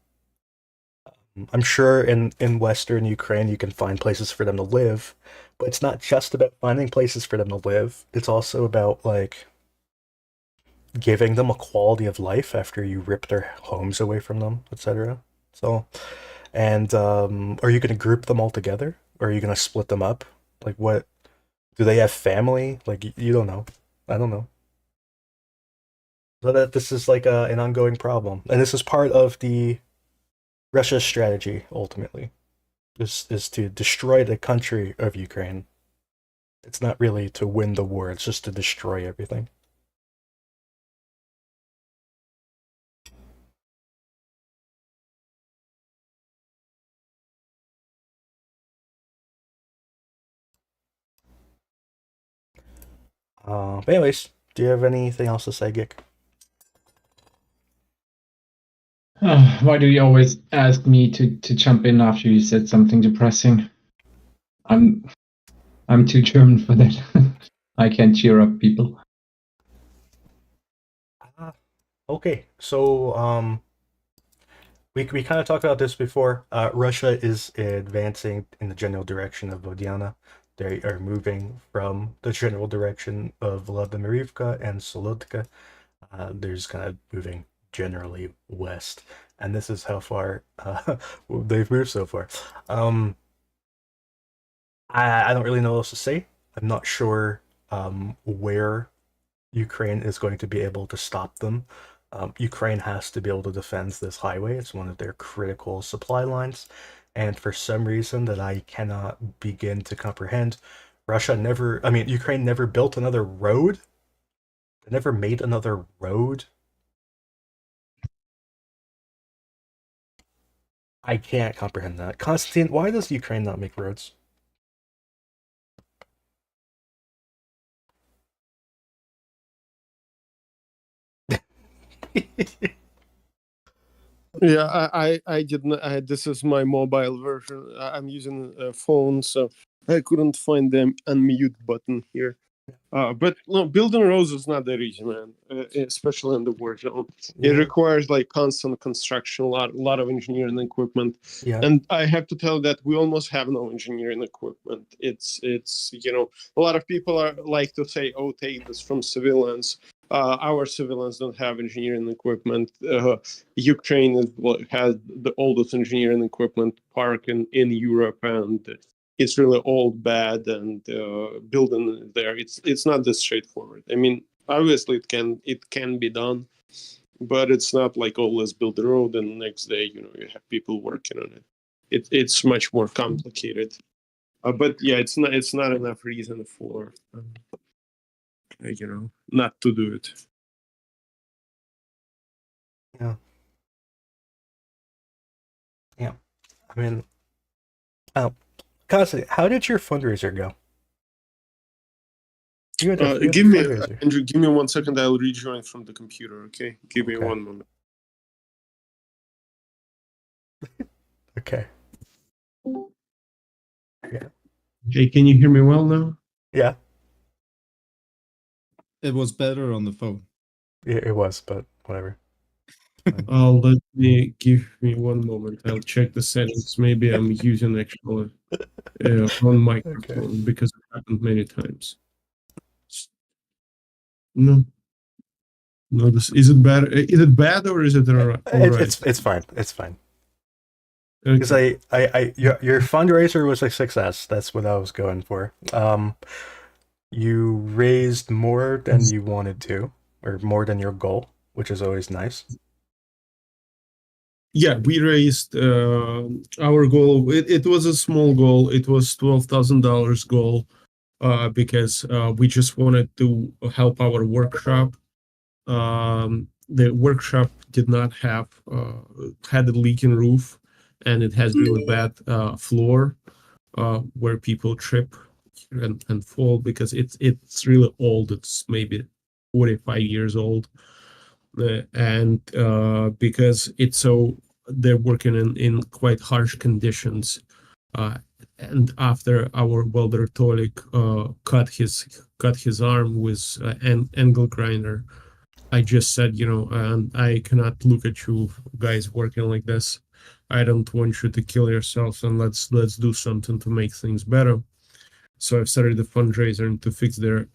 I'm sure in Western Ukraine you can find places for them to live, but it's not just about finding places for them to live. It's also about, like, giving them a quality of life after you rip their homes away from them, etc. So, and are you going to group them all together, or are you going to split them up? Like, what? Do they have family? Like, you don't know. I don't know. So that this is like an ongoing problem, and this is part of the Russia's strategy. Ultimately, is to destroy the country of Ukraine. It's not really to win the war; it's just to destroy everything. But anyways, do you have anything else to say, Gick? Why do you always ask me to jump in after you said something depressing? I'm too German for that. I can't cheer up people. Okay, so we kind of talked about this before. Russia is advancing in the general direction of Vodiana. They are moving from the general direction of Vladimirivka and Solotka. They're just kind of moving generally west, and this is how far they've moved so far. I don't really know what else to say. I'm not sure where Ukraine is going to be able to stop them. Ukraine has to be able to defend this highway. It's one of their critical supply lines. And for some reason that I cannot begin to comprehend, Ukraine never built another road. They never made another road. I can't comprehend that. Constantine, why does Ukraine not make roads? Yeah, I didn't. This is my mobile version. I'm using a phone, so I couldn't find the unmute button here. But no, building roads is not that easy, man. Especially in the war zone, it requires like constant construction, a lot of engineering equipment. Yeah. And I have to tell that we almost have no engineering equipment. It's a lot of people are like to say, "Oh, take this from civilians." Our civilians don't have engineering equipment. Ukraine has the oldest engineering equipment park in Europe, and it's really old, bad, and building there. It's not this straightforward. I mean, obviously it can be done, but it's not like, oh, let's build the road and the next day you have people working on it. It's much more complicated. But yeah, it's not enough reason for not to do it. Yeah. Yeah. I mean, Constantine, how did your fundraiser go? You had a Give me, fundraiser. Andrew, give me 1 second. I'll rejoin from the computer. Okay, give me Okay. 1 moment. Okay. Yeah. Hey, can you hear me well now? Yeah. It was better on the phone. Yeah, it was, but whatever. Give me 1 moment. I'll check the settings. Maybe I'm using actual one microphone because it happened many times. No, this is it bad? Is it bad or is it all right? It's fine. It's fine. Because Okay. your fundraiser was a success. That's what I was going for. You raised more than you wanted to, or more than your goal, which is always nice. Yeah, we raised our goal. It was a small goal. It was $12,000 goal because we just wanted to help our workshop. The workshop did not have had a leaking roof, and it has really bad floor where people trip and fall because it's really old. It's maybe 45 years old. And because they're working in quite harsh conditions. And after our welder Tolik cut his arm with an angle grinder, I just said, and I cannot look at you guys working like this. I don't want you to kill yourselves, and let's do something to make things better. So I've started a fundraiser to fix their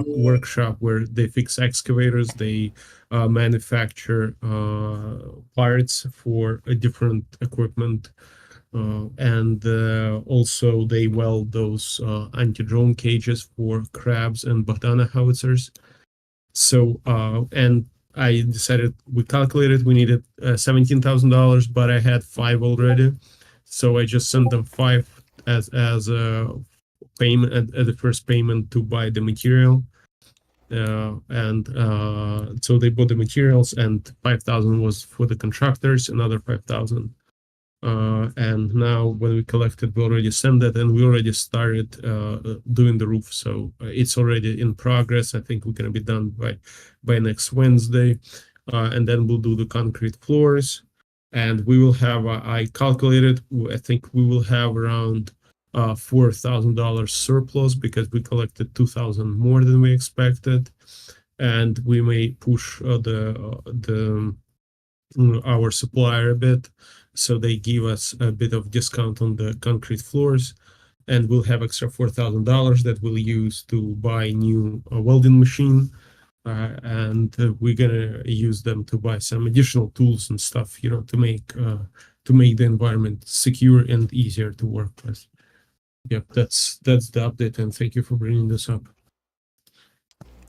workshop where they fix excavators. They manufacture parts for a different equipment. And also they weld those anti-drone cages for crabs and Bogdana howitzers. So, and I decided, we calculated we needed $17,000, but I had 5 already. So I just sent them 5 as a payment, at the first payment to buy the material. And so they bought the materials, and 5,000 was for the contractors, another 5,000 And now when we collected, we already sent that, and we already started doing the roof. So it's already in progress. I think we're gonna be done by next Wednesday, and then we'll do the concrete floors. And we will have, I calculated, I think we will have around $4,000 surplus because we collected 2,000 more than we expected, and we may push our supplier a bit, so they give us a bit of discount on the concrete floors, and we'll have extra $4,000 that we'll use to buy new welding machine, and we're gonna use them to buy some additional tools and stuff, to make the environment secure and easier to work with. Yep, that's the update, and thank you for bringing this up.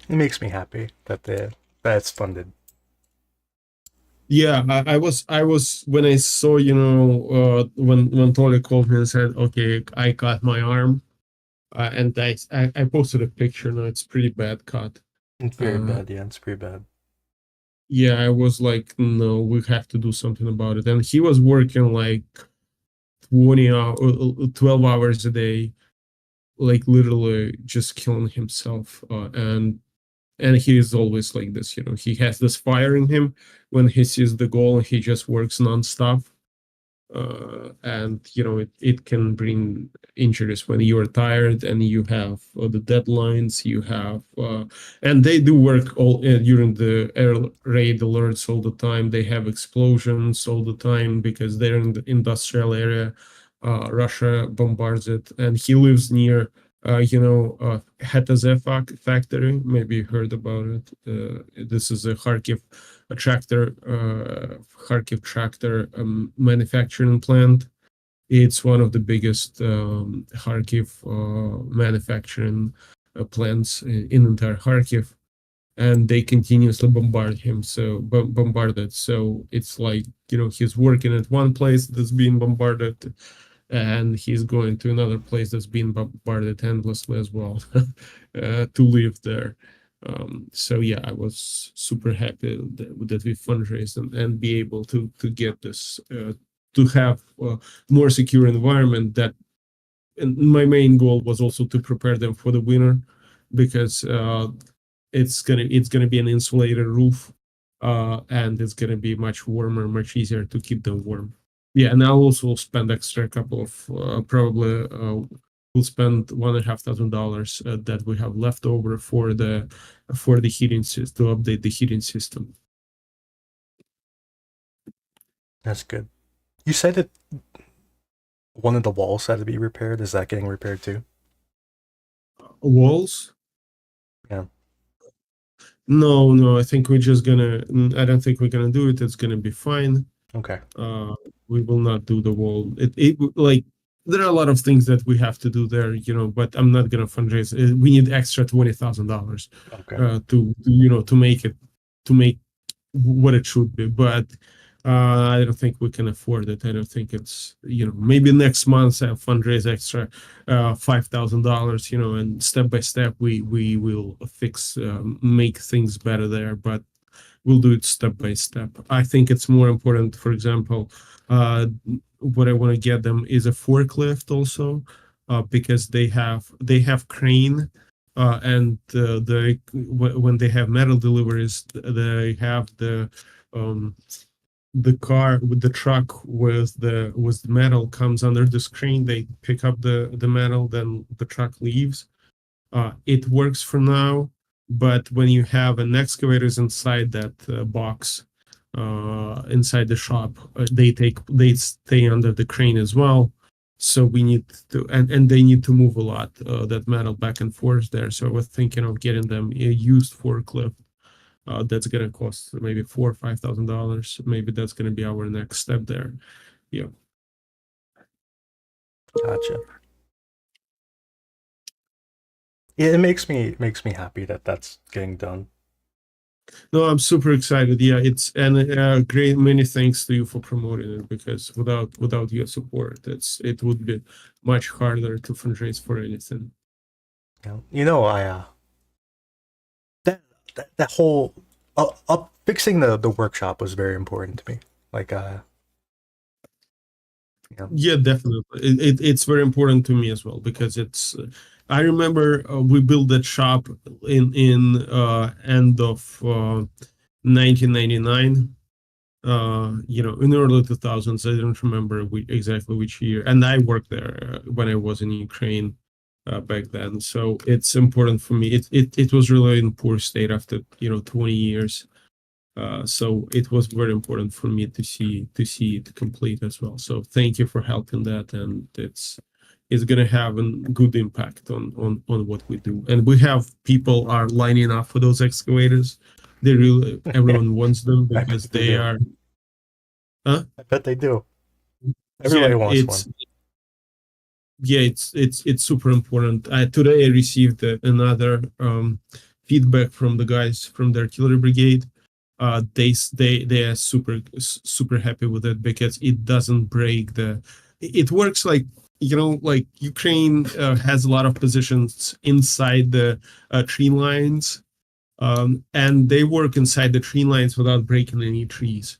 It makes me happy that that's funded. Yeah, I was when I saw, when Tolly called me and said, okay, I cut my arm, and I posted a picture. Now it's pretty bad cut. It's very bad. Yeah, it's pretty bad. Yeah, I was like, no, we have to do something about it. And he was working like 12 hours a day, like literally just killing himself. And he is always like this, he has this fire in him. When he sees the goal, he just works nonstop. And it can bring injuries when you are tired and you have the deadlines you have, and they do work all during the air raid alerts all the time. They have explosions all the time because they're in the industrial area. Russia bombards it, and he lives near Hetazev factory. Maybe you heard about it. This is a Kharkiv tractor manufacturing plant. It's one of the biggest Kharkiv manufacturing plants in entire Kharkiv, and they continuously bombard him. So bombarded. So it's like he's working at one place that's being bombarded, and he's going to another place that's being bombarded endlessly as well to live there. So yeah, I was super happy that we fundraised and be able to get this, to have a more secure environment. And my main goal was also to prepare them for the winter, because it's gonna be an insulated roof, and it's gonna be much warmer, much easier to keep them warm. Yeah, and I'll also spend extra couple of probably we'll spend $1,500 that we have left over for the heating system, to update the heating system. That's good. You said that one of the walls had to be repaired. Is that getting repaired too? Walls? Yeah. No, I think we're just gonna. I don't think we're gonna do it. It's gonna be fine. Okay. We will not do the wall. Like, there are a lot of things that we have to do there, but I'm not gonna fundraise. We need extra $20,000 Okay. to make what it should be. But I don't think we can afford it. I don't think it's, maybe next month I'll fundraise extra $5,000, and step by step we will fix, make things better there. But we'll do it step by step. I think it's more important, for example, what I want to get them is a forklift also, because they have crane, and when they have metal deliveries, they have the car with the truck with the metal comes under the screen. They pick up the metal, then the truck leaves. It works for now, but when you have an excavator's inside that box, inside the shop, they stay under the crane as well. So we need to, and they need to move a lot, that metal back and forth there. So I was thinking of getting them a used forklift. That's gonna cost maybe $4,000 or $5,000. Maybe that's gonna be our next step there. Yeah. Gotcha. Yeah, it makes me happy that that's getting done. No, I'm super excited. Yeah, and great. Many thanks to you for promoting it, because without your support, it would be much harder to fundraise for anything. Yeah. I that whole up fixing the workshop was very important to me. Like Yeah, definitely. It's very important to me as well because it's. I remember we built that shop in end of 1999. In early 2000s. I don't remember exactly which year, and I worked there when I was in Ukraine back then. So it's important for me. It was really in poor state after 20 years. So it was very important for me to see it complete as well. So thank you for helping that, and it's gonna have a good impact on what we do. And we have people are lining up for those excavators. They really everyone wants them I bet because they they do. are. I bet they do. Everybody wants one. It's super important. Today I received another feedback from the guys from the artillery brigade. They are super happy with it because it doesn't break the. It works like like Ukraine has a lot of positions inside the tree lines, and they work inside the tree lines without breaking any trees.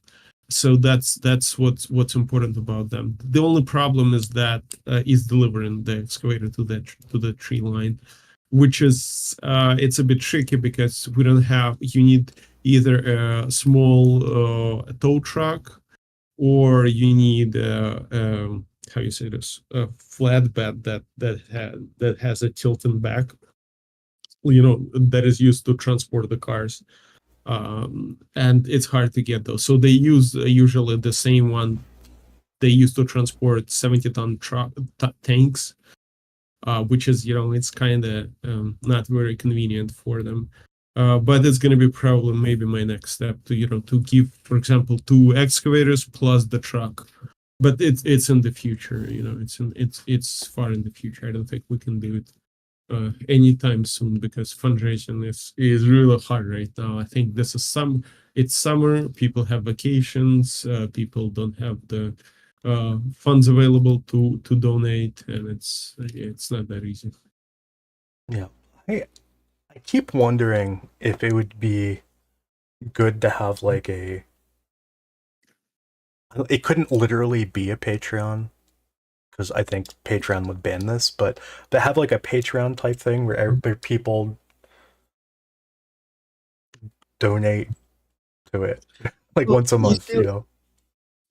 So that's what's important about them. The only problem is that is delivering the excavator to the tree line, which is it's a bit tricky because we don't have. You need either a small tow truck, or you need how you say this, a flatbed that has a tilting back, that is used to transport the cars. And it's hard to get those. So they use usually the same one they used to transport 70-ton tanks, which is it's kind of not very convenient for them. But it's going to be probably maybe my next step to give, for example, 2 excavators plus the truck. But it's in the future, it's far in the future. I don't think we can do it anytime soon because fundraising is really hard right now. I think this is it's summer, people have vacations, people don't have the funds available to donate, and it's not that easy. Yeah. I keep wondering if it would be good to have like it couldn't literally be a Patreon because I think Patreon would ban this, but to have like a Patreon type thing where people donate to it like once a month,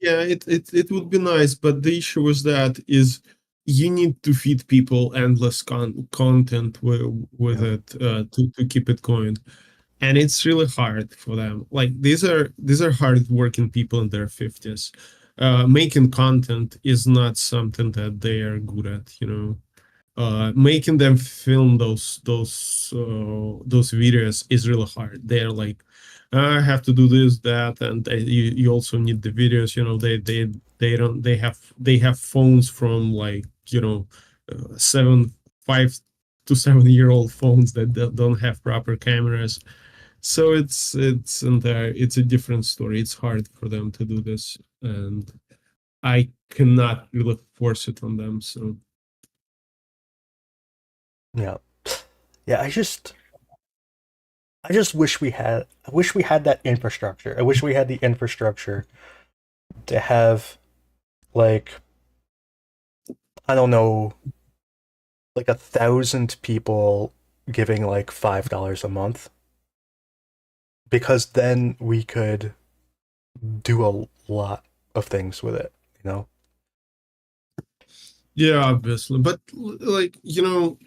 Yeah, it would be nice, but the issue is you need to feed people endless content with it to keep it going, and it's really hard for them. Like these are hard working people in their 50s. Making content is not something that they are good at. Making them film those videos is really hard. They're like, I have to do this, that, and you also need the videos. They have phones from like 5 to 7-year-old phones that don't have proper cameras. So it's a different story. It's hard for them to do this, and I cannot really force it on them. So. Yeah. I just wish we had that infrastructure. I wish we had the infrastructure to have like, I don't know, like 1,000 people giving like $5 a month, because then we could do a lot of things with it, Yeah, obviously, but like we will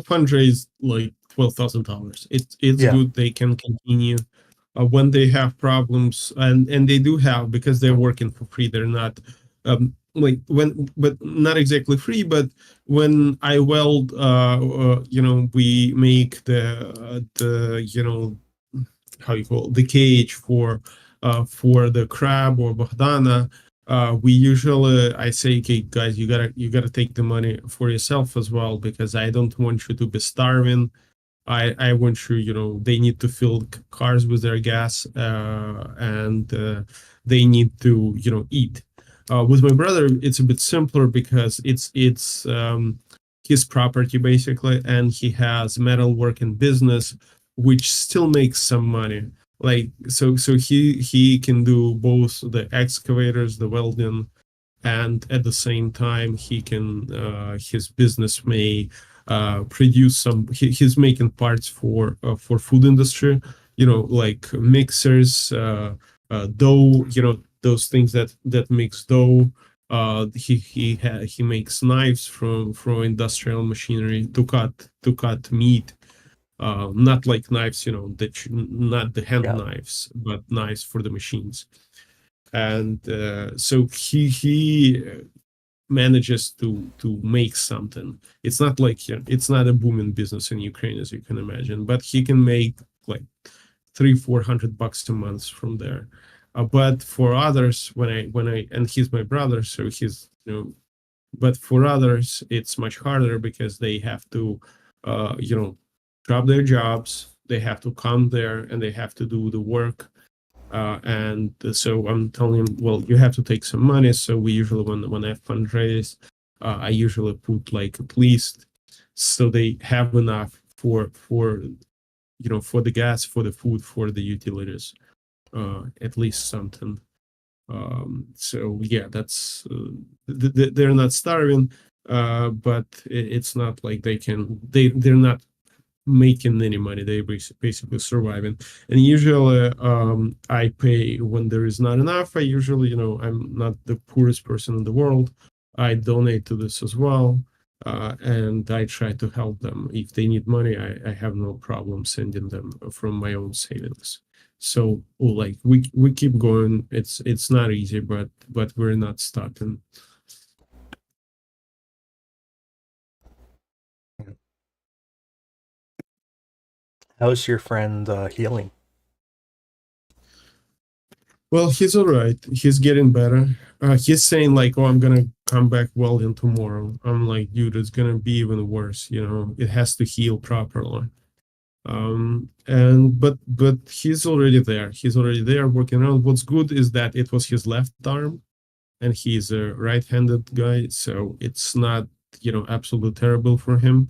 fundraise like $12,000. It's good. They can continue when they have problems, and they do have, because they're working for free. They're not but not exactly free. But when I weld, we make the how you call it, the cage for the crab or Bogdana. We usually, I say, okay, guys, you gotta take the money for yourself as well, because I don't want you to be starving. I want you, they need to fill cars with their gas, and they need to eat. With my brother, it's a bit simpler because it's his property basically, and he has metalworking business, which still makes some money. Like so he can do both the excavators, the welding, and at the same time he can his business may produce some. He's making parts for food industry, like mixers, dough, those things that mix dough. He makes knives from industrial machinery to cut meat. Not like knives, not the hand Yeah. knives, but knives for the machines. And so he manages to make something. It's not like it's not a booming business in Ukraine, as you can imagine, but he can make like $300-400 a month from there. But for others, when I and he's my brother, so he's but for others it's much harder because they have to drop their jobs, they have to come there and they have to do the work. And so I'm telling him, well, you have to take some money. So we usually, when I fundraise, I usually put like at least so they have enough for for the gas, for the food, for the utilities, at least something. So yeah, that's they're not starving, but it's not like they're not making any money. They basically surviving. And usually I pay when there is not enough. I usually, I'm not the poorest person in the world. I donate to this as well, and I try to help them. If they need money, I have no problem sending them from my own savings. So like we keep going. It's not easy, but we're not stopping. How's your friend healing? Well, he's all right. He's getting better. He's saying like, "Oh, I'm gonna come back welding tomorrow." I'm like, "Dude, it's gonna be even worse. It has to heal properly." And but he's already there. He's already there working around. What's good is that it was his left arm, and he's a right-handed guy, so it's not absolutely terrible for him.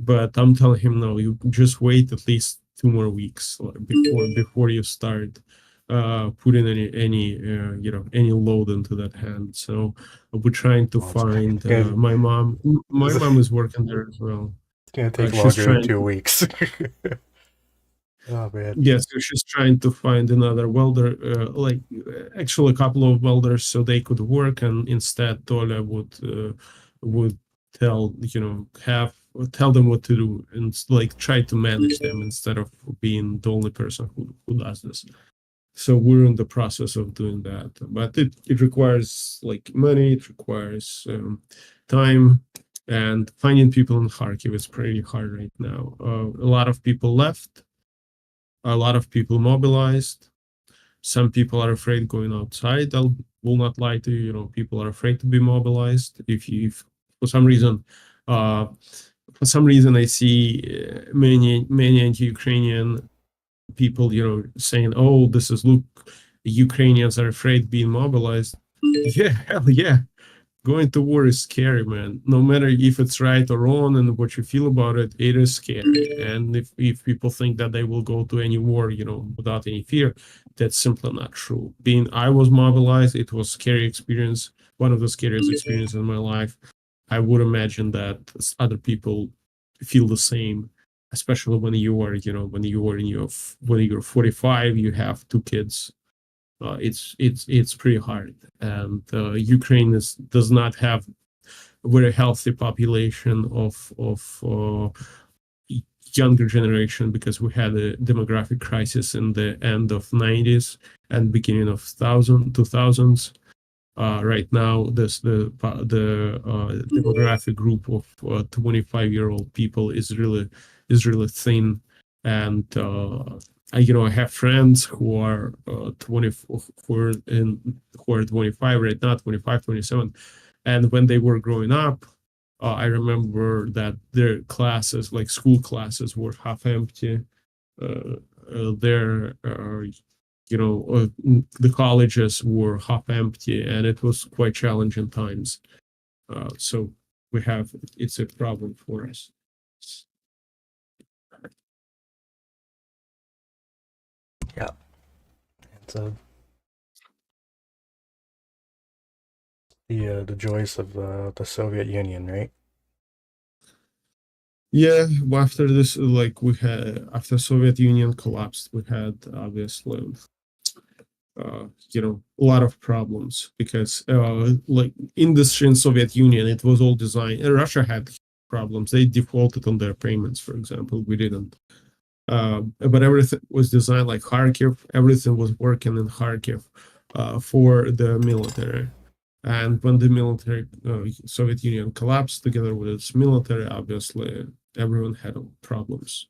But I'm telling him, no, you just wait at least 2 more weeks before you start putting any load into that hand. So we're trying to find my mom. My mom is working there as well. It's gonna take She's longer than trying 2 weeks. Oh man. Yes, so she's trying to find another welder, like actually a couple of welders, so they could work. And instead, Toля would tell tell them what to do and like try to manage them instead of being the only person who does this. So we're in the process of doing that, but it requires like money, it requires time, and finding people in Kharkiv is pretty hard right now. A lot of people left. A lot of people mobilized. Some people are afraid going outside. I will not lie to you. People are afraid to be mobilized. If for some reason, I see many anti-Ukrainian people, saying, "Oh, this is look, Ukrainians are afraid being mobilized." Yeah, hell yeah. Going to war is scary, man. No matter if it's right or wrong and what you feel about it, it is scary. And if people think that they will go to any war, without any fear, that's simply not true. I was mobilized, it was a scary experience, one of the scariest experiences in my life. I would imagine that other people feel the same, especially when you are, when you're 45, you have 2 kids. It's pretty hard, and Ukraine does not have a very healthy population of younger generation because we had a demographic crisis in the end of 90s and beginning of 2000s. Right now, the demographic group of 25-year-old people is really thin, and I have friends who are 24, who are 25 right now, 25, 27, and when they were growing up, I remember that their classes, like school classes, were half empty. Their the colleges were half empty, and it was quite challenging times. So it's a problem for us. Yeah. It's The joys of the Soviet Union, right? Yeah, well, after this, like we had after Soviet Union collapsed, we had obviously, a lot of problems because like industry in Soviet Union, it was all designed. Russia had problems. They defaulted on their payments, for example. We didn't. But everything was designed like Kharkiv. Everything was working in Kharkiv for the military. And when the military, Soviet Union collapsed together with its military, obviously everyone had problems.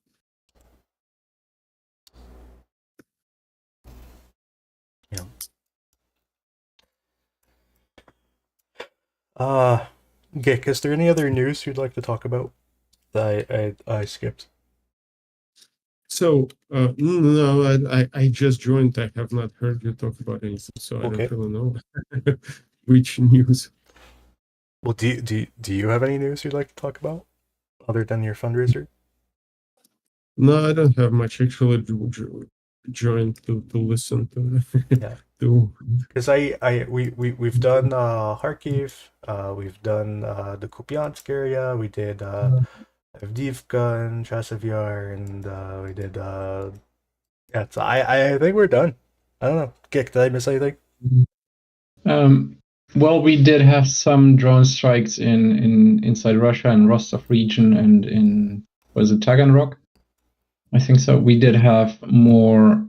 Yeah. Gick, is there any other news you'd like to talk about that I skipped? So, no, I just joined. I have not heard you talk about anything, so I Okay. don't really know which news. Well, do you have any news you'd like to talk about other than your fundraiser? No, I don't have much actually. Joined to listen to. Yeah. to Because we've done Kharkiv, we've done the Kupiansk area, we did Avdiivka and Chasiv Yar, and we did yeah. So I think we're done. I don't know. Gick, did I miss anything? Well, we did have some drone strikes in inside Russia and Rostov region and in was it Taganrog? I think so. We did have more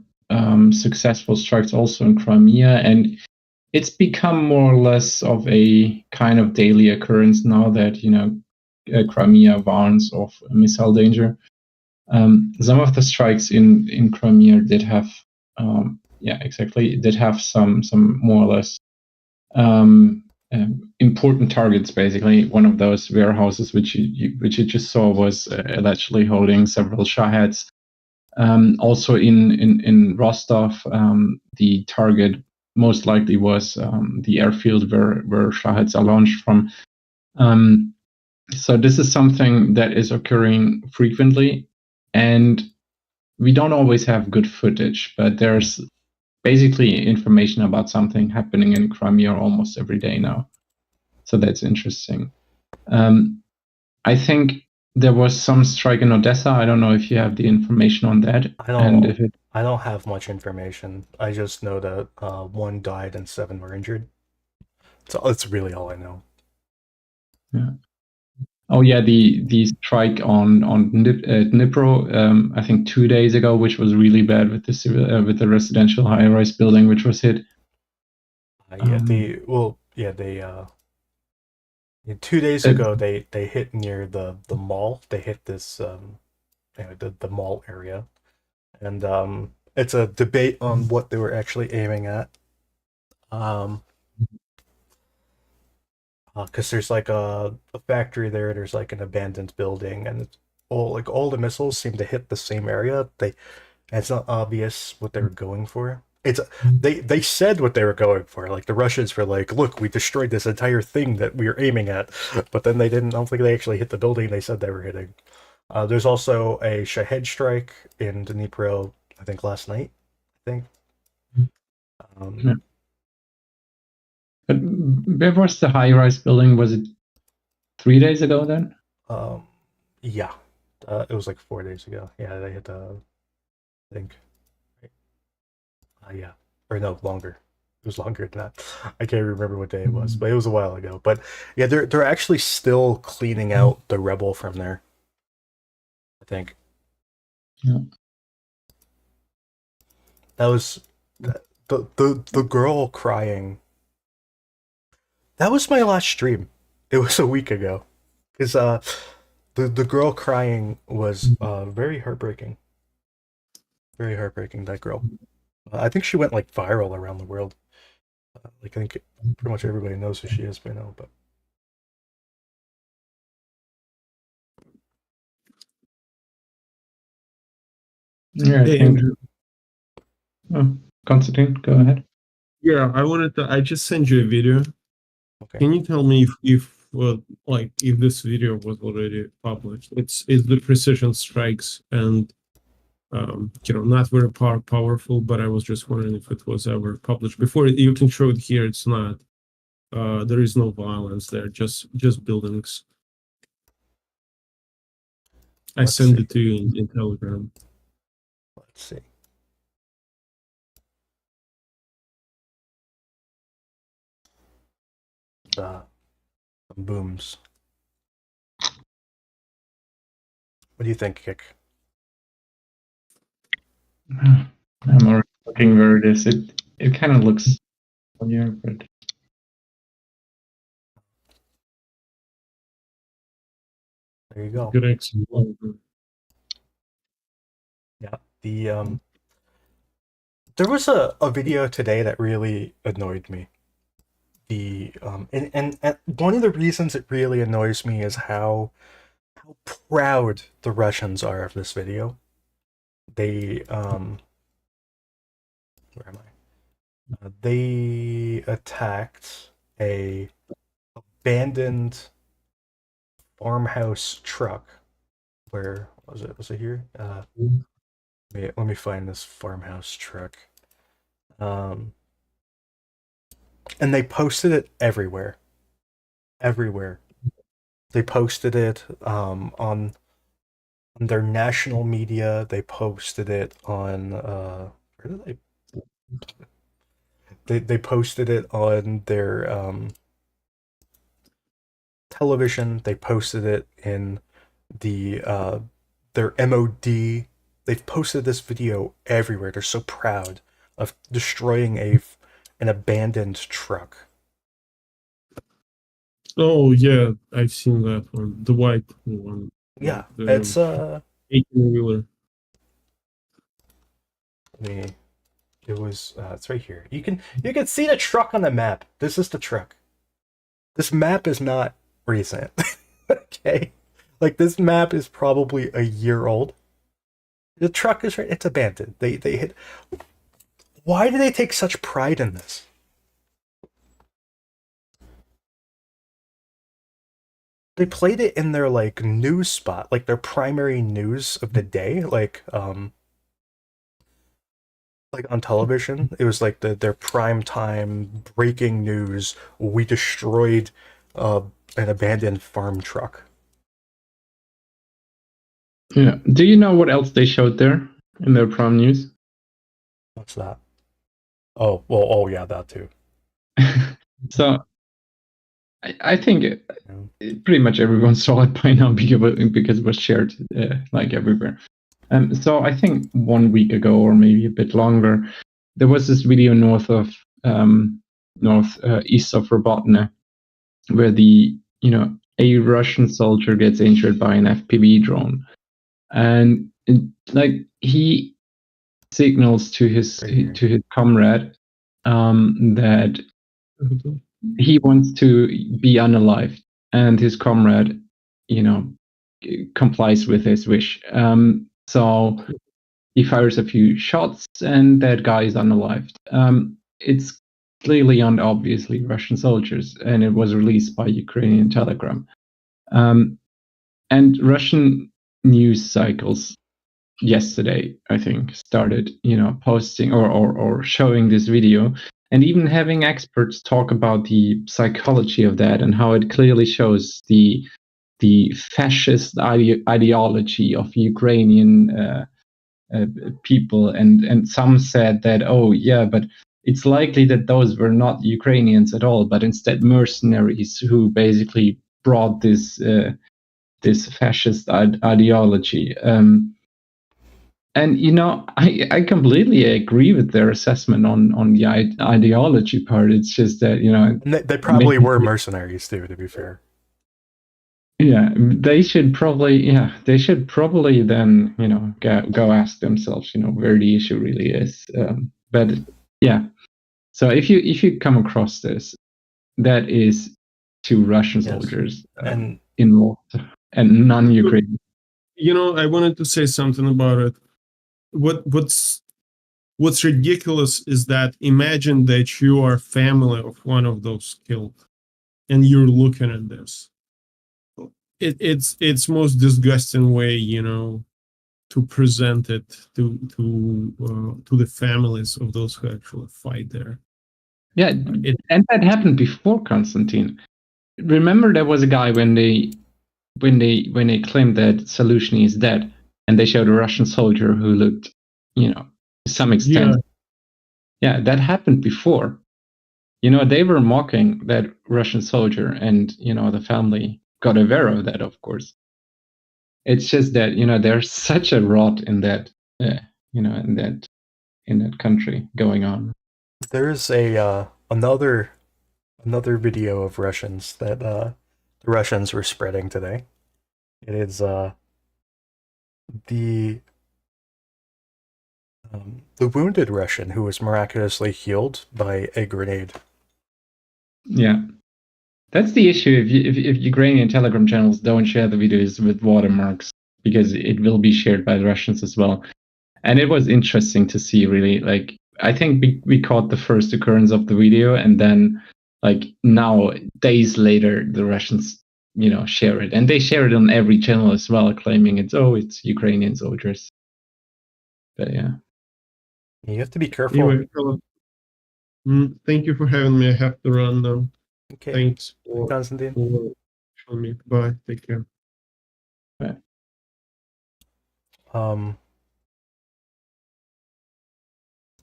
successful strikes also in Crimea, and it's become more or less of a kind of daily occurrence now that Crimea warns of missile danger. Some of the strikes in Crimea did have did have some more or less important targets. Basically, one of those warehouses which you just saw was allegedly holding several Shaheds. Also in Rostov, the target most likely was the airfield where Shaheds are launched from. So this is something that is occurring frequently, and we don't always have good footage, but there's basically information about something happening in Crimea almost every day now. So that's interesting. I think there was some strike in Odessa. I don't know if you have the information on that. I don't have much information. I just know that 1 died and 7 were injured. So that's really all I know. Yeah. Oh yeah, the strike on Dnipro, I think 2 days ago, which was really bad with the residential high-rise building which was hit. They 2 days ago they hit near the mall. They hit this the mall area, and it's a debate on what they were actually aiming at. Because there's like a factory there. There's like an abandoned building, and it's all the missiles seem to hit the same area. It's not obvious what they were going for. They said what they were going for. Like the Russians were like, "Look, we destroyed this entire thing that we were aiming at," but then they didn't. I don't think they actually hit the building they said they were hitting. There's also a Shahed strike in Dnipro, I think last night. I think. Yeah. But where was the high-rise building? Was it 3 days ago then? Yeah. It was like 4 days ago. Yeah, they hit I think. Yeah. Or no, longer. It was longer than that. I can't remember what day it was, but it was a while ago. But yeah, they're actually still cleaning out the rebel from there, I think. Yeah. That was the girl crying. That was my last stream. It was a week ago. Because the girl crying was very heartbreaking. Very heartbreaking, that girl. I think she went like viral around the world. Like I think pretty much everybody knows who she is by now, but Yeah, I think. Oh, Konstantin, go ahead. Yeah, I just sent you a video. okay. Can you tell me if this video was already published? It's the precision strikes and not very powerful, but I was just wondering if it was ever published before. You can show it here. It's not. There is no violence there, just buildings. I Let's send see. it to you in Telegram. Let's see. Some booms. What do you think, Kick? I'm already looking where it is. It kind of looks familiar, but There you go. Good example. Yeah. The there was a video today that really annoyed me. And one of the reasons it really annoys me is how proud the Russians are of this video. They where am I? They attacked a abandoned farmhouse truck. Where was it? Was it here? Let me find this farmhouse truck. And they posted it everywhere. Everywhere. They posted it on their national media. They posted it on where did they posted it on their television. They posted it in their MOD. They've posted this video everywhere. They're so proud of destroying an abandoned truck. Oh yeah, I've seen that one, the white one. Yeah, The it's 18-wheeler. it was it's right here. You can see the truck on the map. This is the truck. This map is not recent. Okay, like this map is probably a year old. The truck is right. It's abandoned. They hit. Why do they take such pride in this? They played it in their like news spot, like their primary news of the day, like on television. It was like their prime time breaking news. We destroyed an abandoned farm truck. yeah. Do you know what else they showed there in their prom news? What's that? Oh well. Oh yeah, that too. So I think pretty much everyone saw it by now because it was shared like everywhere. So I think 1 week ago, or maybe a bit longer, there was this video northeast of Robotne, where a Russian soldier gets injured by an FPV drone, and he signals to his comrade that he wants to be unalived, and his comrade, complies with his wish. So he fires a few shots, and that guy is unalived. It's clearly and obviously Russian soldiers, and it was released by Ukrainian Telegram. And Russian news cycles yesterday, I think, started, posting or showing this video, and even having experts talk about the psychology of that and how it clearly shows the fascist ideology of Ukrainian people. And some said that, oh yeah, but it's likely that those were not Ukrainians at all, but instead mercenaries who basically brought this fascist ideology. And I completely agree with their assessment on the ideology part. It's just that And they probably were mercenaries too, to be fair. Yeah, they should probably then go ask themselves where the issue really is. But yeah, so if you come across this, that is two Russian soldiers and involved and non-Ukrainian. I wanted to say something about it. What's ridiculous is that imagine that you are family of one of those killed, and you're looking at this. It's most disgusting way, to present it to the families of those who actually fight there. Yeah, and that happened before Constantine. Remember, there was a guy when they claimed that Solution is dead, and they showed a Russian soldier who looked, to some extent. Yeah, that happened before. They were mocking that Russian soldier, and the family got aware of that, of course. It's just that there's such a rot in that, in that country going on. There's a another video of Russians that the Russians were spreading today. It is the wounded Russian who was miraculously healed by a grenade. Yeah, that's the issue. If Ukrainian Telegram channels don't share the videos with watermarks, because it will be shared by the Russians as well. And it was interesting to see, really. Like, I think we caught the first occurrence of the video, and then, like, now, days later, the Russians, share it. And they share it on every channel as well, claiming it's Ukrainian soldiers. But yeah. You have to be careful. Anyway, thank you for having me. I have to run now. Okay. Thanks, Constantine. for showing me. Bye. Take care. Bye.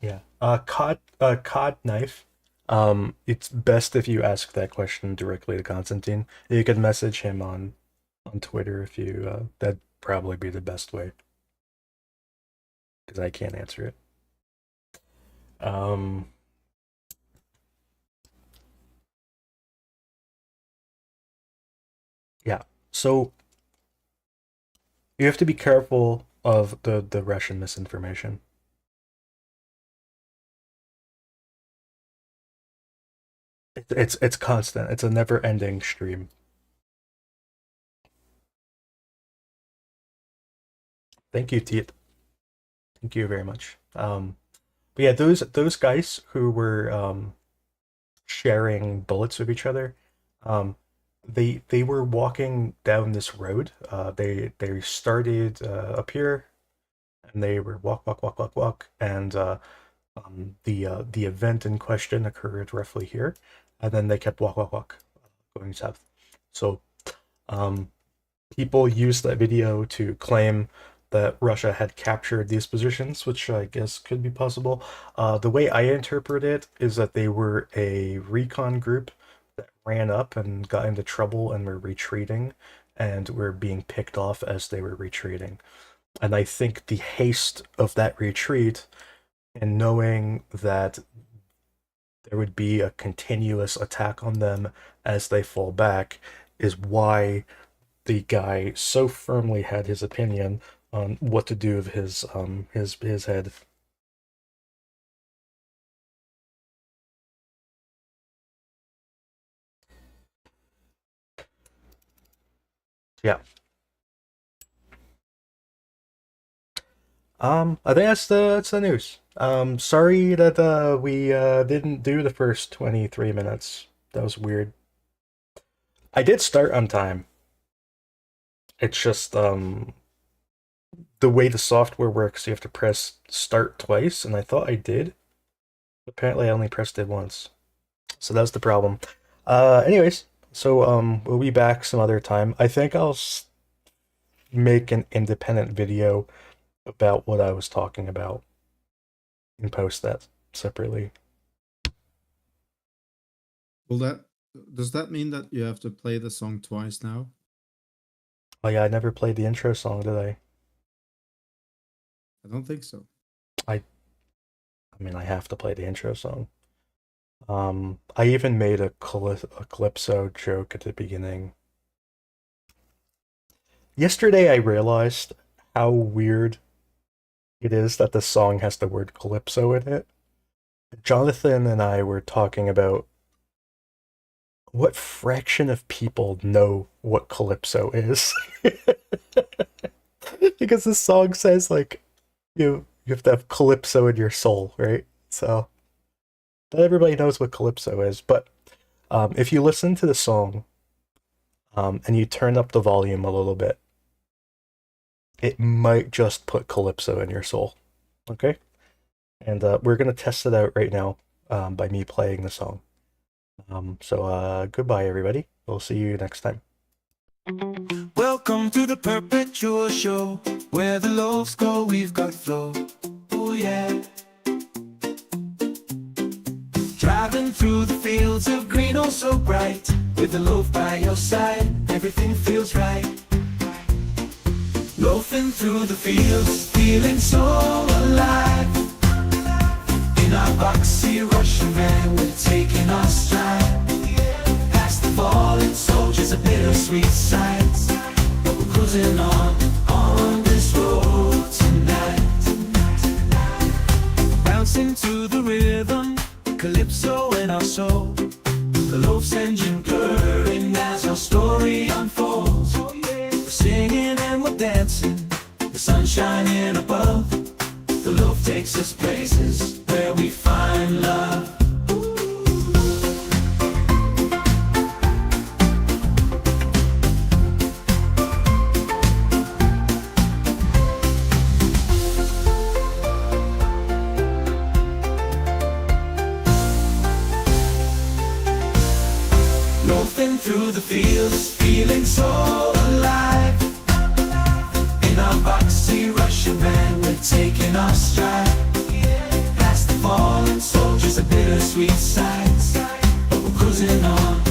Yeah. Cod knife. It's best if you ask that question directly to Constantine. You can message him on Twitter if you. That'd probably be the best way. Because I can't answer it. Yeah. So you have to be careful of the Russian misinformation. It's constant. It's a never-ending stream. Thank you, Teet. Thank you very much. But yeah, those guys who were sharing bullets with each other, they were walking down this road. They started up here, and they were walk, and the event in question occurred roughly here, and then they kept walk, going south. So, people used that video to claim that Russia had captured these positions, which I guess could be possible. The way I interpret it is that they were a recon group that ran up and got into trouble and were retreating, and were being picked off as they were retreating. And I think the haste of that retreat, and knowing that there would be a continuous attack on them as they fall back, is why the guy so firmly had his opinion on what to do with his head. Yeah. I think that's the news. Sorry that we didn't do the first 23 minutes. That was weird. I did start on time. It's just the way the software works, you have to press start twice, and I thought I did. Apparently I only pressed it once. So that's the problem. Anyways, so we'll be back some other time. I think I'll make an independent video about what I was talking about and post that separately. Well, does that mean that you have to play the song twice now? Oh yeah, I never played the intro song, did I? I don't think so. I mean, I have to play the intro song. I even made a Calypso joke at the beginning. Yesterday I realized how weird it is that the song has the word Calypso in it. Jonathan and I were talking about what fraction of people know what Calypso is. Because the song says, like, you have to have Calypso in your soul, right? So not everybody knows what Calypso is, but if you listen to the song and you turn up the volume a little bit, it might just put Calypso in your soul. Okay? And we're going to test it out right now. by me playing the song. So goodbye, everybody. We'll see you next time. Welcome to the perpetual show, where the loaves go, we've got flow. Oh yeah. Driving through the fields of green, oh so bright, with the loaf by your side, everything feels right. Loafing through the fields, feeling so alive. In our boxy Russian van, we're taking our stride. Past the fallen soldiers, a bittersweet sight. But we're cruising on this road tonight. Bouncing to the rhythm, calypso in our soul. The loaf's engine purring as our story unfolds. We're singing and we're dancing, the sun shining above. The loaf takes us places where we find love. Loafing through the fields, feeling so alive. In our boxy Russian van, we're taking our stride. Past the fallen soldiers, a bittersweet sight. But we're cruising on